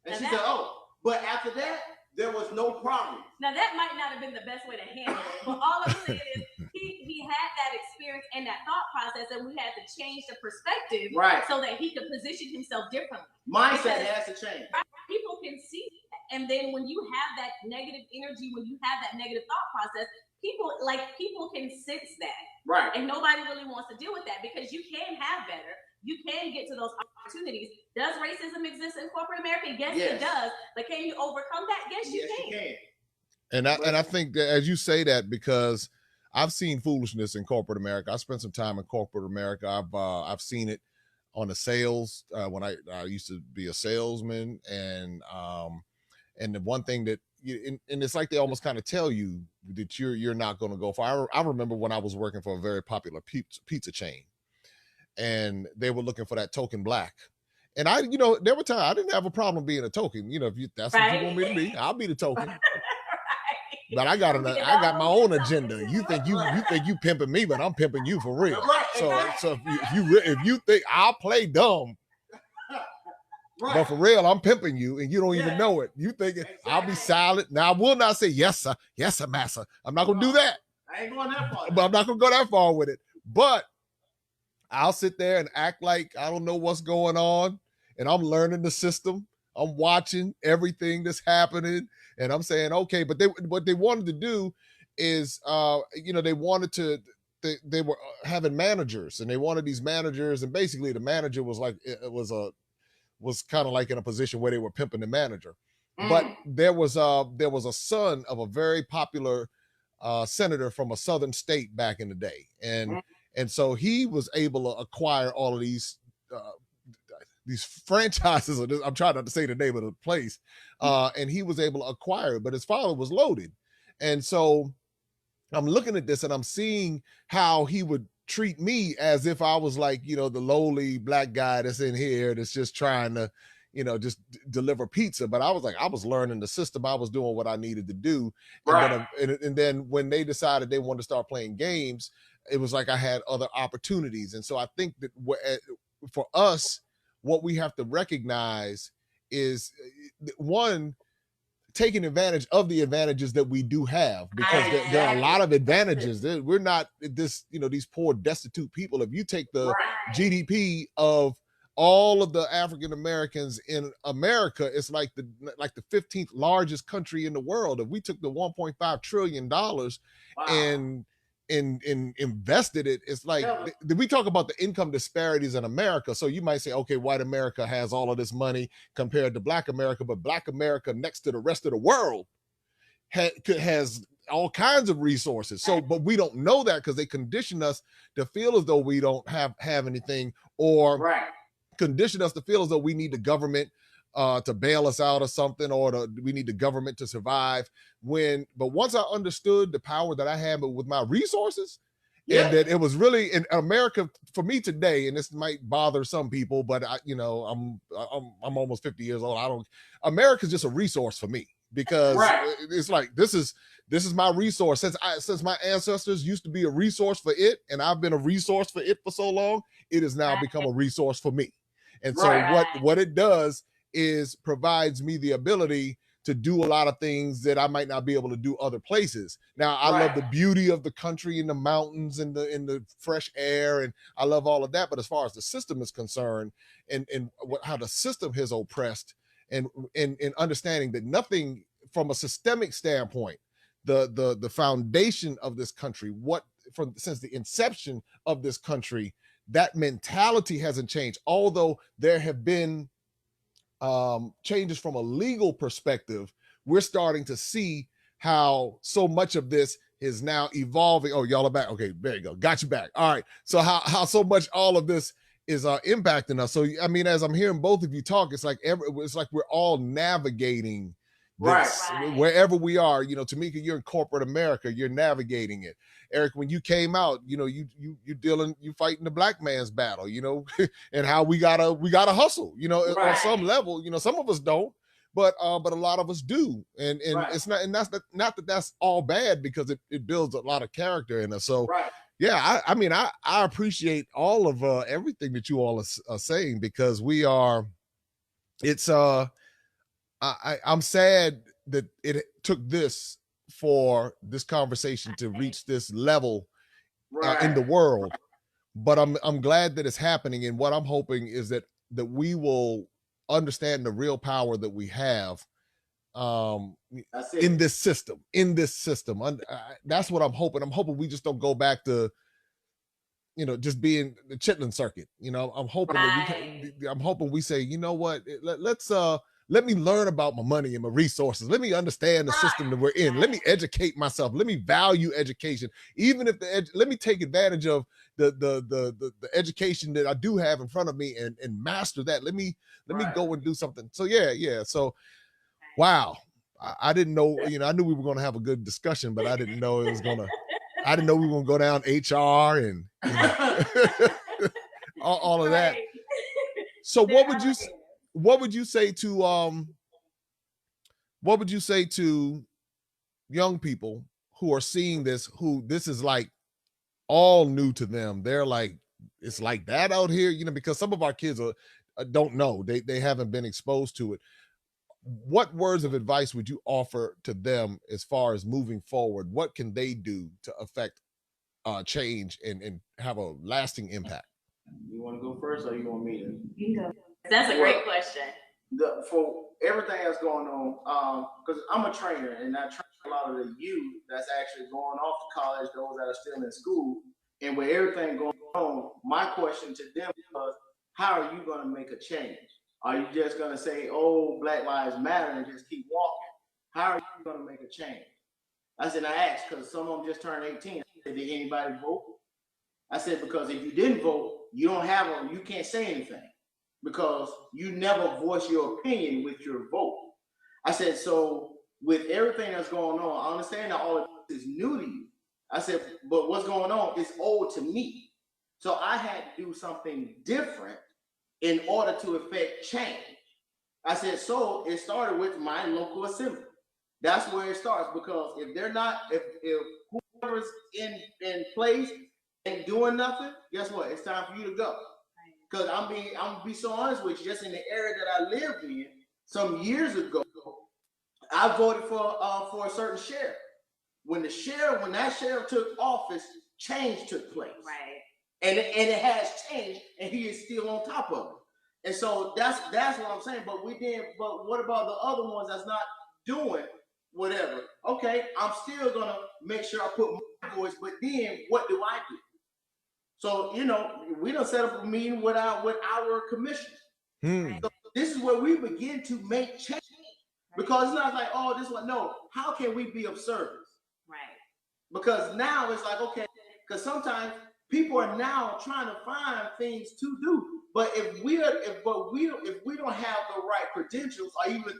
And she said, oh. But after that, there was no problem. Now that might not have been the best way to handle it, but all I'm saying is he had that experience and that thought process, and we had to change the perspective so that he could position himself differently. Mindset has to change. People can see that. And then when you have that negative energy, when you have that negative thought process, people can sense that. Right. And nobody really wants to deal with that, because you can have better. You can get to those opportunities. Does racism exist in corporate America? Yes, it does. But can you overcome that? Yes, you can. And I think that, as you say that, because I've seen foolishness in corporate America. I spent some time in corporate America. I've seen it on the sales when I used to be a salesman, and the one thing that and it's like they almost kind of tell you that you're not going to go for. I remember when I was working for a very popular pizza chain, and they were looking for that token black. And there were times I didn't have a problem being a token. If that's what you want me to be, I'll be the token. But I got my own agenda. You think you pimping me, but I'm pimping you for real. So if you think I'll play dumb, but for real, I'm pimping you, and you don't even know it. You think I'll be silent. Now I will not say yes sir, massa. I'm not gonna do that. I ain't going that far. But I'm not gonna go that far with it. But I'll sit there and act like I don't know what's going on, and I'm learning the system. I'm watching everything that's happening, and I'm saying, okay, but what they wanted to do is, they wanted to, they were having managers, and they wanted these managers, and basically the manager was like, was kind of like in a position where they were pimping the manager. But there was a son of a very popular senator from a southern state back in the day, and so he was able to acquire all of these franchises. I'm trying not to say the name of the place, and he was able to acquire it. But his father was loaded, and so I'm looking at this and I'm seeing how he would treat me as if I was like, the lowly black guy that's in here that's just trying to, just deliver pizza. But I was learning the system. I was doing what I needed to do. Right. And then when they decided they wanted to start playing games, it was like I had other opportunities. And so I think that for us, what we have to recognize is, one, taking advantage of the advantages that we do have, because there are a lot of advantages. We're not these poor, destitute people. If you take the GDP of all of the African Americans in America, it's like the 15th largest country in the world. If we took the $1.5 trillion and invested it, it's like, we talk about the income disparities in America. So you might say, okay, white America has all of this money compared to black America, but black America next to the rest of the world has all kinds of resources. So, but we don't know that because they condition us to feel as though we don't have anything, or condition us to feel as though we need the government to bail us out or something, or we need the government to survive. But once I understood the power that I had with my resources, and that it was really in America for me today, and this might bother some people, but I'm almost 50 years old. America's just a resource for me, because it's like, this is my resource. Since my ancestors used to be a resource for it, and I've been a resource for it for so long, it has now become a resource for me. And so what it does is provides me the ability to do a lot of things that I might not be able to do other places. Now, I love the beauty of the country and the mountains and the fresh air, and I love all of that. But as far as the system is concerned, and how the system has oppressed, and understanding that nothing from a systemic standpoint, the foundation of this country, since the inception of this country, that mentality hasn't changed. Although there have been changes from a legal perspective, we're starting to see how so much of this is now evolving. Oh, y'all are back. Okay, there you go. Got you back. All right. So how so much all of this is impacting us. So, I mean, as I'm hearing both of you talk, it's like we're all navigating this wherever we are. Tamika, you're in corporate America, you're navigating it. Eric, when you came out, you fighting the black man's battle, and how we gotta hustle, on some level. Some of us don't, but a lot of us do, and it's not, and not that that's all bad, because it builds a lot of character in us. So yeah, I mean, I appreciate all of everything that you all are saying, because I'm sad that it took this for this conversation to reach this level in the world, but I'm glad that it's happening. And what I'm hoping is that we will understand the real power that we have in this system. That's what I'm hoping. I'm hoping we just don't go back to just being the Chitlin circuit. I'm hoping I'm hoping we say, you know what, let me learn about my money and my resources. Let me understand the system that we're in. Let me educate myself. Let me value education. Even if let me take advantage of the education that I do have in front of me and master that. Let me go and do something. So yeah. So, wow. I didn't know, I knew we were going to have a good discussion, but I didn't know we were going to go down HR and all of that. So what would you say to young people who are seeing this, who this is like all new to them? They're like, it's like that out here, because some of our kids don't know, they haven't been exposed to it. What words of advice would you offer to them as far as moving forward? What can they do to affect change and have a lasting impact? You want to go first, or you want me to? You can go. That's a great question. For everything that's going on, because I'm a trainer, and I train a lot of the youth that's actually going off to college, those that are still in school, and with everything going on, my question to them was, how are you going to make a change? Are you just gonna say, "Oh, Black Lives Matter," and just keep walking? How are you gonna make a change? I said, I asked because some of them just turned 18. I said, did anybody vote? I said, because if you didn't vote, you can't say anything because you never voice your opinion with your vote. I said, so with everything that's going on, I understand that all of this is new to you. I said, but what's going on is old to me. So I had to do something different in order to effect change. I said, so it started with my local assembly. That's where it starts because if they're not, if whoever's in place ain't doing nothing, guess what? It's time for you to go. Because I'm gonna be so honest with you, just in the area that I lived in some years ago, I voted for a certain sheriff. When that sheriff took office, change took place. Right. And it has changed, and he is still on top of it. And so that's what I'm saying. But what about the other ones that's not doing whatever? Okay, I'm still gonna make sure I put my voice, but then what do I do? So we don't set up a meeting with our commissioners. So this is where we begin to make change. Because it's not like, oh, this one. No, how can we be of service? Right. Because now it's like, okay, because sometimes people are now trying to find things to do. But if we don't have the right credentials or even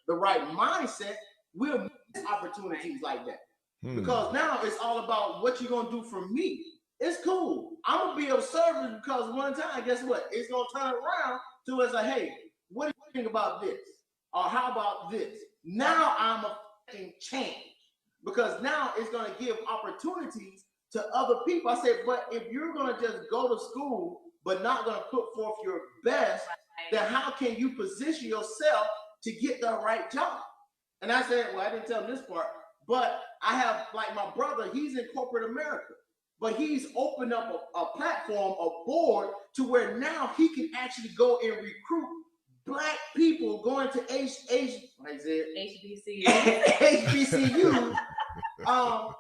the right mindset, we'll miss opportunities like that. Because now it's all about what you're gonna do for me. It's cool. I'm gonna be of service because one time, guess what? It's gonna turn around to us like, hey, what do you think about this? Or how about this? Now I'm affecting change because now it's going to give opportunities to other people. I said, but if you're going to just go to school but not going to put forth your best, then how can you position yourself to get the right job? And I said, well, I didn't tell him this part, but I have, like my brother, he's in corporate America, but he's opened up a platform, a board to where now he can actually go and recruit Black people going to HBCU,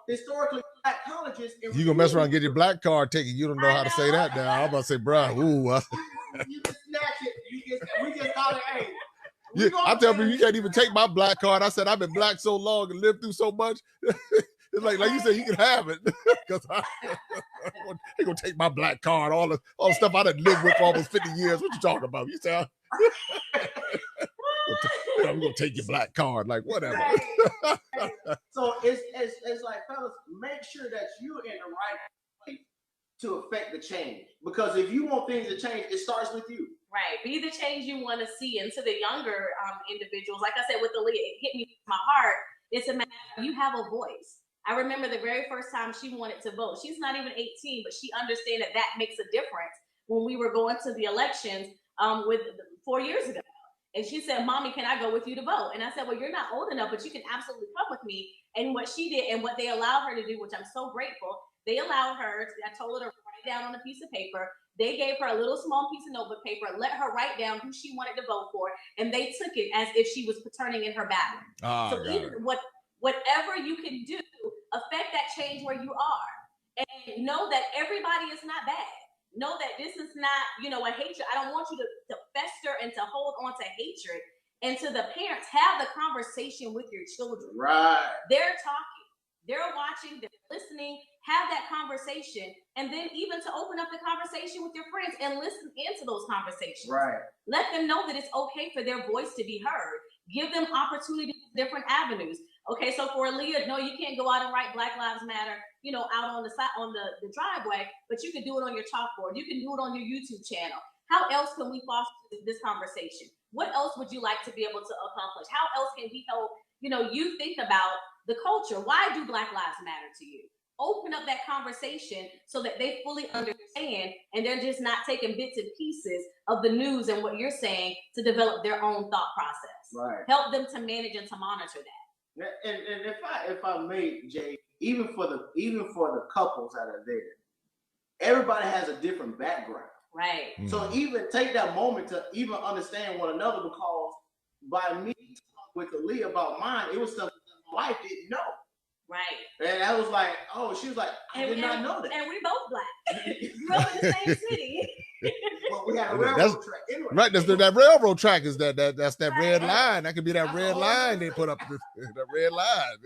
historically Black colleges. You gonna mess around and get your black card taken? You don't know how to say that now. I'm about to say, bro, ooh. You just snatch it. We just call it, hey. I tell people you can't even take my black card. I said I've been black so long and lived through so much. It's like you said, you can have it because they gonna take my black card, all the stuff I done lived with for almost 50 years. What you talking about? You say I'm gonna take your black card, like whatever. Right. So it's like, fellas, make sure that you're in the right place to affect the change. Because if you want things to change, it starts with you. Right. Be the change you want to see. And to the younger individuals, like I said with Aaliyah, it hit me in my heart. It's a matter of you have a voice. I remember the very first time she wanted to vote. She's not even 18, but she understands that makes a difference when we were going to the elections with 4 years ago. And she said, Mommy, can I go with you to vote? And I said, well, you're not old enough, but you can absolutely come with me. And what she did and what they allowed her to do, which I'm so grateful, they allowed her, I told her to write down on a piece of paper. They gave her a little small piece of notebook paper, let her write down who she wanted to vote for, and they took it as if she was turning in her ballot. So even whatever you can do, affect that change where you are. And know that everybody is not bad. Know that this is not, a hatred. I don't want you to fester and to hold on to hatred. And to the parents, have the conversation with your children. Right. They're talking. They're watching. They're listening. Have that conversation. And then even to open up the conversation with your friends and listen into those conversations. Right. Let them know that it's okay for their voice to be heard. Give them opportunities, different avenues. Okay, so for Aaliyah, no, you can't go out and write Black Lives Matter, out on the side, on the driveway, but you can do it on your chalkboard. You can do it on your YouTube channel. How else can we foster this conversation? What else would you like to be able to accomplish? How else can we help, you think about the culture? Why do Black Lives matter to you? Open up that conversation so that they fully understand and they're just not taking bits and pieces of the news and what you're saying to develop their own thought process. Right. Help them to manage and to monitor that. And if I may, Jay, even for the couples that are there, everybody has a different background. Right. So even take that moment to even understand one another, because by me talking with Aaliyah about mine, it was something my wife didn't know. Right. And I was like, oh, she was like, I did not know that. And we both Black. Grew up in the same city. Well, we had a railroad track. Anyway. Right, that railroad track is that's that red line. That could be that That's red all line it they is. put up. That red line.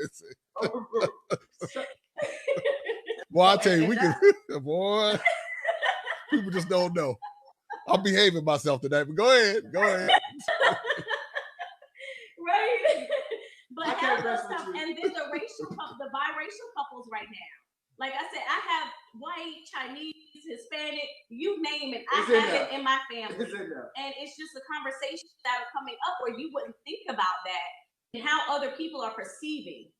So- Boy, I tell you, we can. Boy, people just don't know. I'm behaving myself today, but go ahead. Right. But I have can't those mess with stuff, you. and then the biracial couples right now. Like I said, I have white, Chinese, Hispanic, you name it. I It's in have there. it in my family. It's in there. And it's just the conversations that are coming up where you wouldn't think about that and how other people are perceiving.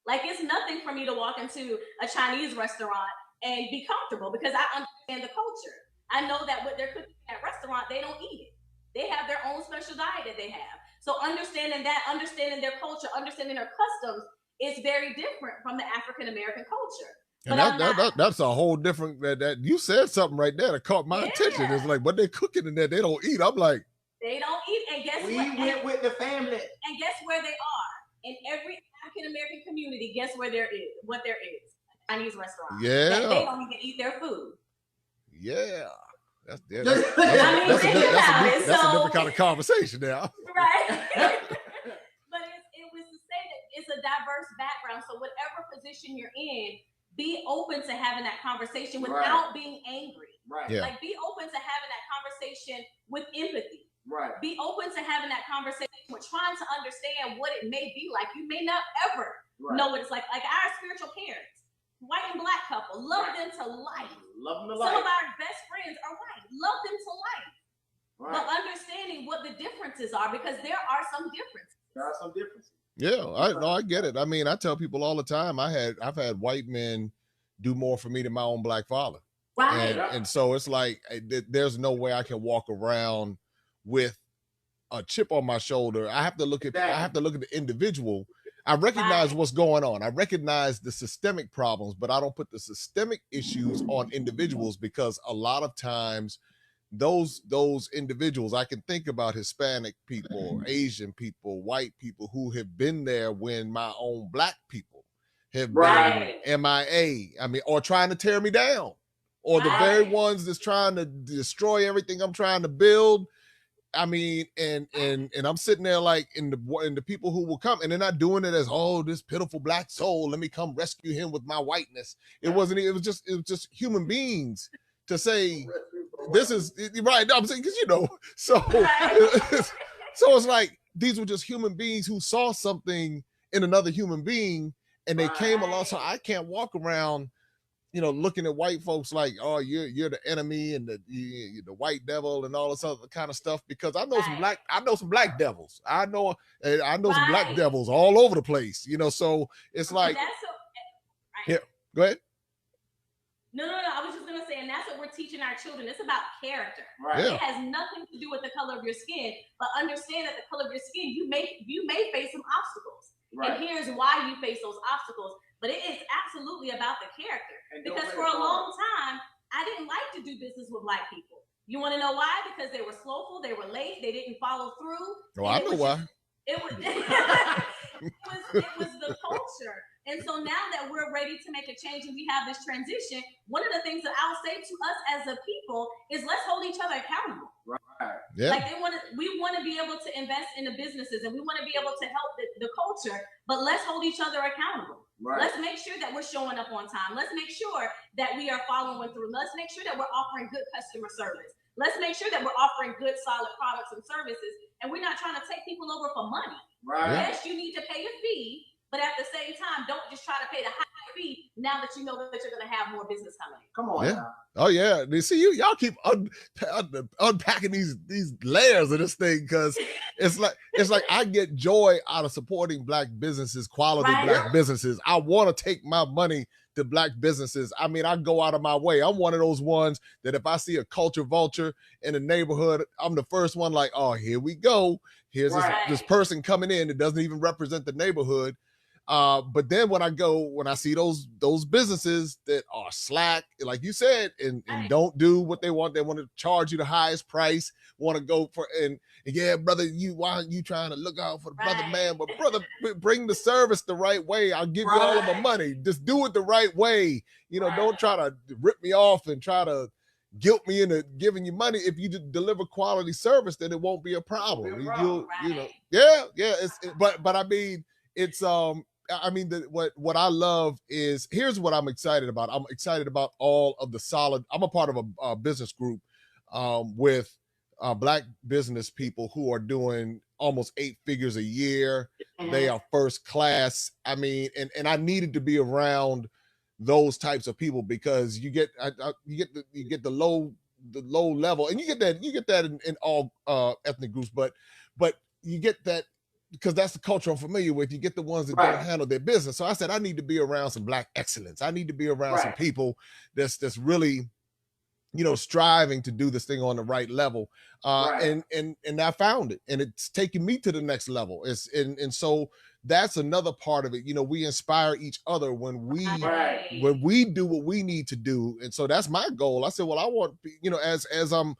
Like, it's nothing for me to walk into a Chinese restaurant and be comfortable because I understand the culture. I know that what they're cooking at a restaurant, they don't eat it. They have their own special diet that they have. So understanding that, understanding their culture, understanding their customs is very different from the African-American culture. And But that's a whole different. That you said something right there that caught my attention. It's like what they cooking in there, they don't eat. I'm like, they don't eat, and guess We what? went with the family. And guess where they are? In every African American community, guess where there is a Chinese restaurant. Yeah. That they don't even eat their food. yeah, that's I mean, think about it. that's a So- different kind of conversation now. Right. But it was to say that it's a diverse background. So whatever position you're in, be open to having that conversation without being angry. Right. Yeah. Like, be open to having that conversation with empathy. Right. Be open to having that conversation with trying to understand what it may be like. You may not ever Right. know what it's like. Like our spiritual parents, white and black couple, love Right. them to life. Love them to Some life. of our best friends are white, love them to life. Right. But understanding what the differences are, because there are some differences. There are some differences. Yeah, I get it. I mean, I tell people all the time. I've had white men do more for me than my own black father, Right. and so it's like there's no way I can walk around with a chip on my shoulder. I have to look at the individual. I recognize what's going on. I recognize the systemic problems, but I don't put the systemic issues on individuals because a lot of times those individuals, I can think about Hispanic people, Asian people, white people who have been there when my own black people have been MIA. I mean, or trying to tear me down, or the very ones that's trying to destroy everything I'm trying to build. I mean, and I'm sitting there like in the people who will come, and they're not doing it as, oh, this pitiful black soul, let me come rescue him with my whiteness. It wasn't. It was just human beings to say this is right. I'm saying because so so it's like these were just human beings who saw something in another human being, and they came along. So I can't walk around, looking at white folks like, oh, you're the enemy and the white devil and all this other kind of stuff, because I know some black devils. I know some black devils all over the place, so it's like, yeah, go ahead. No. I was just gonna say, and that's what we're teaching our children. It's about character. Right. Yeah. It has nothing to do with the color of your skin, but understand that the color of your skin, you may face some obstacles. Right. And here's why you face those obstacles. But it is absolutely about the character. And Because don't for let a it go. long time, I didn't like to do business with black people. You want to know why? Because they were slowful, they were late, they didn't follow through. Oh, I know why. It was the culture. And so now that we're ready to make a change and we have this transition, one of the things that I'll say to us as a people is let's hold each other accountable. Right. Yeah. Like we want to be able to invest in the businesses and we want to be able to help the culture, but let's hold each other accountable. Right. Let's make sure that we're showing up on time. Let's make sure that we are following through. Let's make sure that we're offering good customer service. Let's make sure that we're offering good, solid products and services, and we're not trying to take people over for money. Right. Yes, you need to pay a fee, but at the same time, don't just try to pay the high fee now that you know that you're going to have more business coming in. Come on. Yeah. Now. Oh yeah, you see, y'all keep unpacking these layers of this thing, because it's like I get joy out of supporting black businesses, quality black businesses. I want to take my money to black businesses. I mean, I go out of my way. I'm one of those ones that if I see a culture vulture in the neighborhood, I'm the first one like, oh, here we go. Here's this person coming in that doesn't even represent the neighborhood. But then when I see those businesses that are slack, like you said, and don't do what they want to charge you the highest price, want to go for, and yeah, brother, why aren't you trying to look out for the brother, man? But brother, bring the service the right way. I'll give you all of my money. Just do it the right way. Don't try to rip me off and try to, guilt me into giving you money. If you deliver quality service, then it won't be a problem. You know, yeah. But I mean, it's I mean, what I love is, here's what I'm excited about. I'm excited about all of the solid. I'm a part of a business group with Black business people who are doing almost 8 figures a year. They are first class. I mean, and I needed to be around those types of people, because you get the low level, and you get that in all ethnic groups, but you get that because that's the culture I'm familiar with. You get the ones that don't handle their business. So I said, I need to be around some Black excellence. I need to be around some people that's really, you know, striving to do this thing on the right level. And I found it, and it's taken me to the next level. And so that's another part of it. You know, we inspire each other when we do what we need to do. And so that's my goal. I said, well, I want, you know, as I'm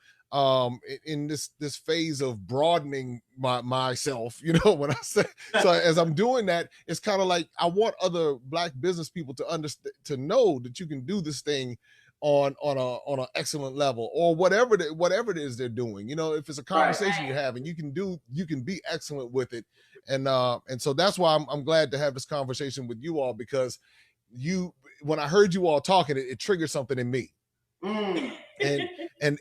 in this phase of broadening myself, you know, when I say, so as I'm doing that, it's kind of like, I want other Black business people to understand, to know that you can do this thing on an excellent level, or whatever it is they're doing. You know, if it's a conversation you're having, you can be excellent with it. And so that's why I'm glad to have this conversation with you all, because when I heard you all talking, it triggered something in me. And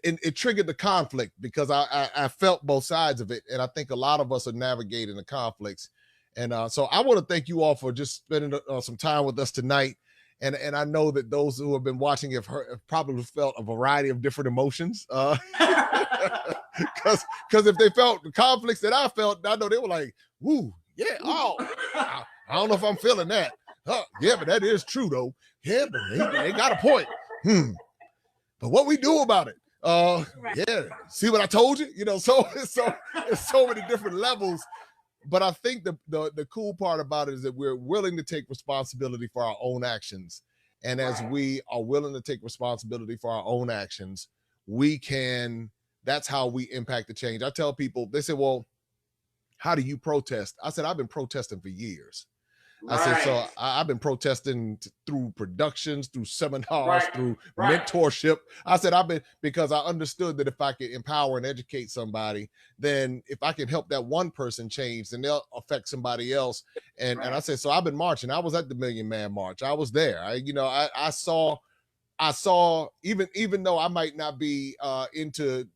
it triggered the conflict, because I felt both sides of it. And I think a lot of us are navigating the conflicts. And so I want to thank you all for just spending some time with us tonight. And I know that those who have been watching have probably felt a variety of different emotions. Because if they felt the conflicts that I felt, I know they were like, woo, yeah, oh, I don't know if I'm feeling that. Yeah, but that is true, though. Yeah, but they got a point. But what we do about it? Yeah, see what I told you? You know, so it's so many different levels. But I think the cool part about it is that we're willing to take responsibility for our own actions. And as we are willing to take responsibility for our own actions, that's how we impact the change. I tell people, they say, well, how do you protest? I said, I've been protesting for years. I said, so I've been protesting through productions, through seminars, through mentorship. I said, because I understood that if I could empower and educate somebody, then if I can help that one person change, then they'll affect somebody else. And I said, so I've been marching. I was at the Million Man March. I was there. I saw, even though I might not be into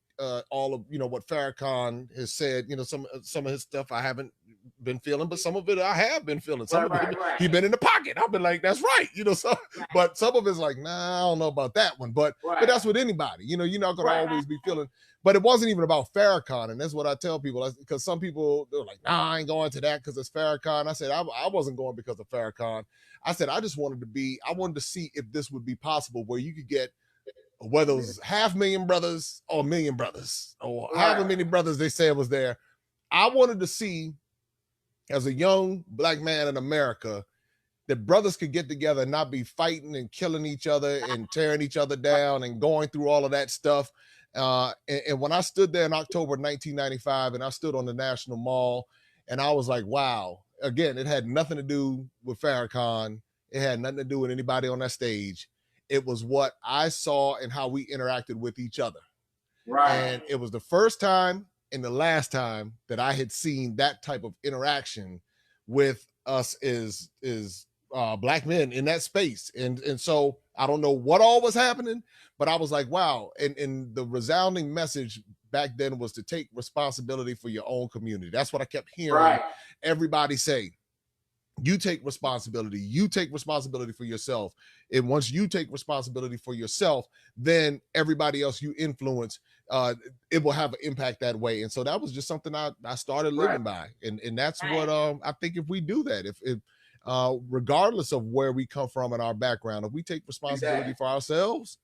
all of, you know, what Farrakhan has said, you know, some of his stuff I haven't been feeling, but some of it I have been feeling. Some of it he's been in the pocket. I've been like, that's right, you know. So, but some of it's like, nah, I don't know about that one. But that's with anybody, you know. You're not gonna always be feeling. But it wasn't even about Farrakhan, and that's what I tell people, because some people, they're like, nah, I ain't going to that because it's Farrakhan. I said I wasn't going because of Farrakhan. I said I wanted to see if this would be possible, where you could get, whether it was 500,000 brothers or 1 million brothers, or however many brothers they said was there. I wanted to see, as a young Black man in America, that brothers could get together and not be fighting and killing each other and tearing each other down and going through all of that stuff. And when I stood there in October 1995, and I stood on the National Mall, and I was like, wow, again, it had nothing to do with Farrakhan. It had nothing to do with anybody on that stage. It was what I saw and how we interacted with each other. And it was the first time and the last time that I had seen that type of interaction with us as Black men in that space. And so I don't know what all was happening, but I was like, wow. And the resounding message back then was to take responsibility for your own community. That's what I kept hearing everybody say. You take responsibility. You take responsibility for yourself. And once you take responsibility for yourself, then everybody else you influence, it will have an impact that way. And so that was just something I started living by. And that's what I think, if we do that, if regardless of where we come from in our background, if we take responsibility for ourselves,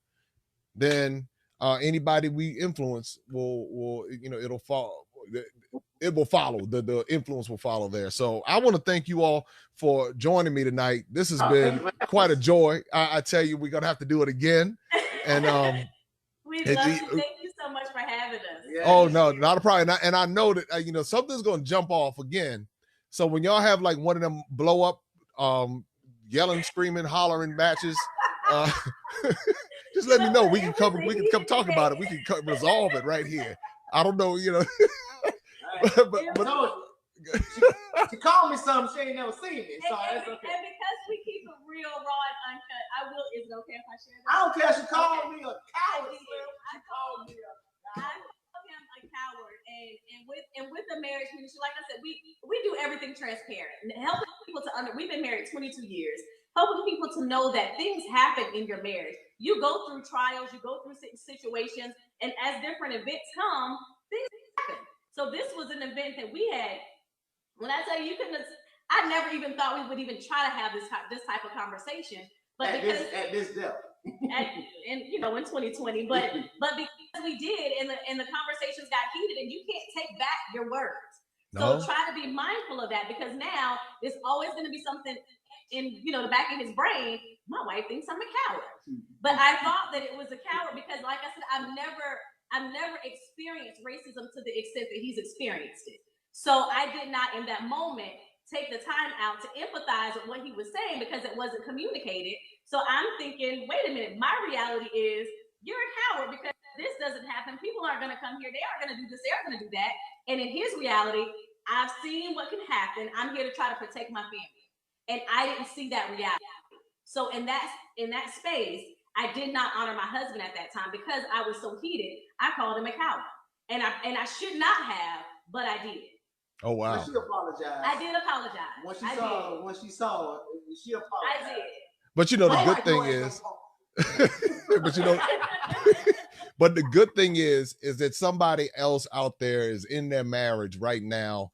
then anybody we influence will, you know, it'll fall. It will follow. The influence will follow there. So I want to thank you all for joining me tonight. This has been quite a joy. I tell you, we're gonna have to do it again. And we'd love to. Thank you so much for having us. Oh no, not a problem. And I know that you know, something's gonna jump off again. So when y'all have like one of them blow up, yelling, screaming, hollering matches, Just let me know. We can come talk about it. We can resolve it right here. I don't know, you know. but she called me something she ain't never seen me, so that's okay. And because we keep it real, raw, and uncut, I will. Is it okay if I share that? I don't care. She called me a coward. I called him a coward, and with the marriage ministry, like I said, we do everything transparent, helping people to we've been married 22 years, helping people to know that things happen in your marriage. You go through trials, you go through situations, and as different events come, things happen. So this was an event that we had. When I tell you, I never even thought we would even try to have this type of conversation. But at this depth, and you know, in 2020, but because we did, and the conversations got heated, and you can't take back your words. No. So try to be mindful of that, because now there's always going to be something in the back of his brain. My wife thinks I'm a coward, but I thought that it was a coward because, like I said, I've never experienced racism to the extent that he's experienced it. So I did not, in that moment, take the time out to empathize with what he was saying because it wasn't communicated. So I'm thinking, wait a minute, my reality is you're a coward because this doesn't happen. People aren't going to come here. They are going to do this. They are going to do that. And in his reality, I've seen what can happen. I'm here to try to protect my family. And I didn't see that reality. So in that space, I did not honor my husband at that time because I was so heated. I called him a coward. And I should not have, but I did. Oh wow! But she apologized. I did apologize. When she saw it, she apologized. I did. But you know the good thing is, but you know, but the good thing is that somebody else out there is in their marriage right now,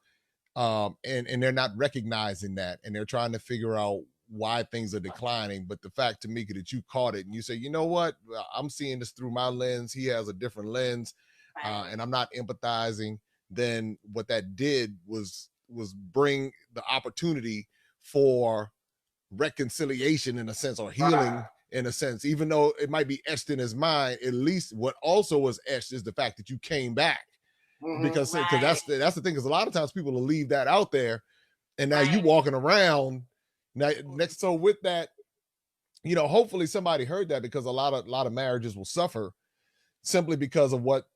and they're not recognizing that, and they're trying to figure out why things are declining. But the fact, Tamika, that you caught it and you say, you know what, I'm seeing this through my lens. He has a different lens, and I'm not empathizing. Then what that did was bring the opportunity for reconciliation in a sense, or healing in a sense, even though it might be etched in his mind. At least what also was etched is the fact that you came back, because that's the thing, is a lot of times people will leave that out there, and now you walking around now next. So with that, you know, hopefully somebody heard that, because a lot of marriages will suffer simply because of what's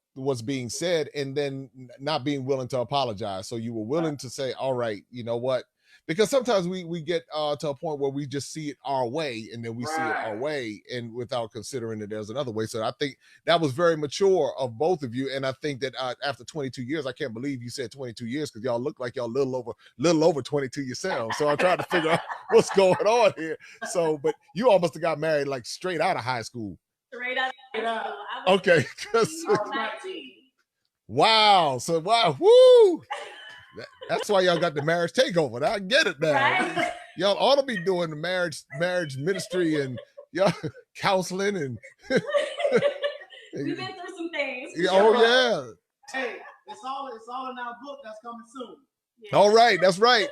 being said, and then not being willing to apologize. So you were willing to say, all right, you know what, because sometimes we get to a point where we just see it our way, and then we see it our way, and without considering that there's another way. So I think that was very mature of both of you. And I think that after 22 years, I can't believe you said 22 years, because y'all look like y'all little over 22 yourselves. So I'm trying to figure out what's going on here. So, but you almost got married like straight out of high school. Straight up. Okay. Wow. So wow. Woo. That's why y'all got the marriage takeover. I get it now. Right? Y'all ought to be doing the marriage ministry and y'all counseling and we've been through some things. Oh yeah. Hey, it's all in our book that's coming soon. Yeah. All right, that's right.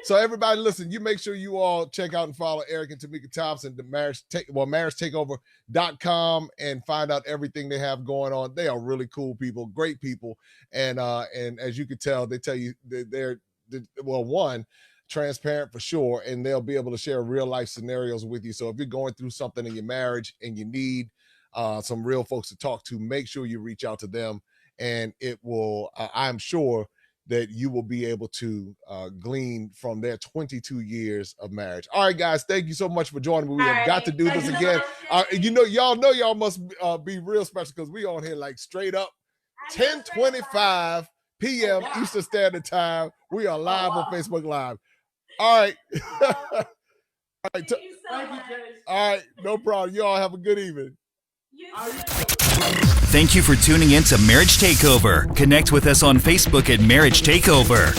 So everybody, listen, you make sure you all check out and follow Eric and Tamika Thompson, the marriagetakeover.com, and find out everything they have going on. They are really cool people, great people. And as you can tell, they tell you they're one, transparent for sure, and they'll be able to share real life scenarios with you. So if you're going through something in your marriage and you need some real folks to talk to, make sure you reach out to them, and it will, I'm sure that you will be able to glean from their 22 years of marriage. All right, guys, thank you so much for joining me. We have got to do this again. Y'all must be real special, because we on here like straight up 10:25 p.m. Eastern Standard Time. We are live on Facebook Live. All right. All right. All right, no problem. You all have a good evening. Thank you for tuning in to Marriage Takeover. Connect with us on Facebook at Marriage Takeover.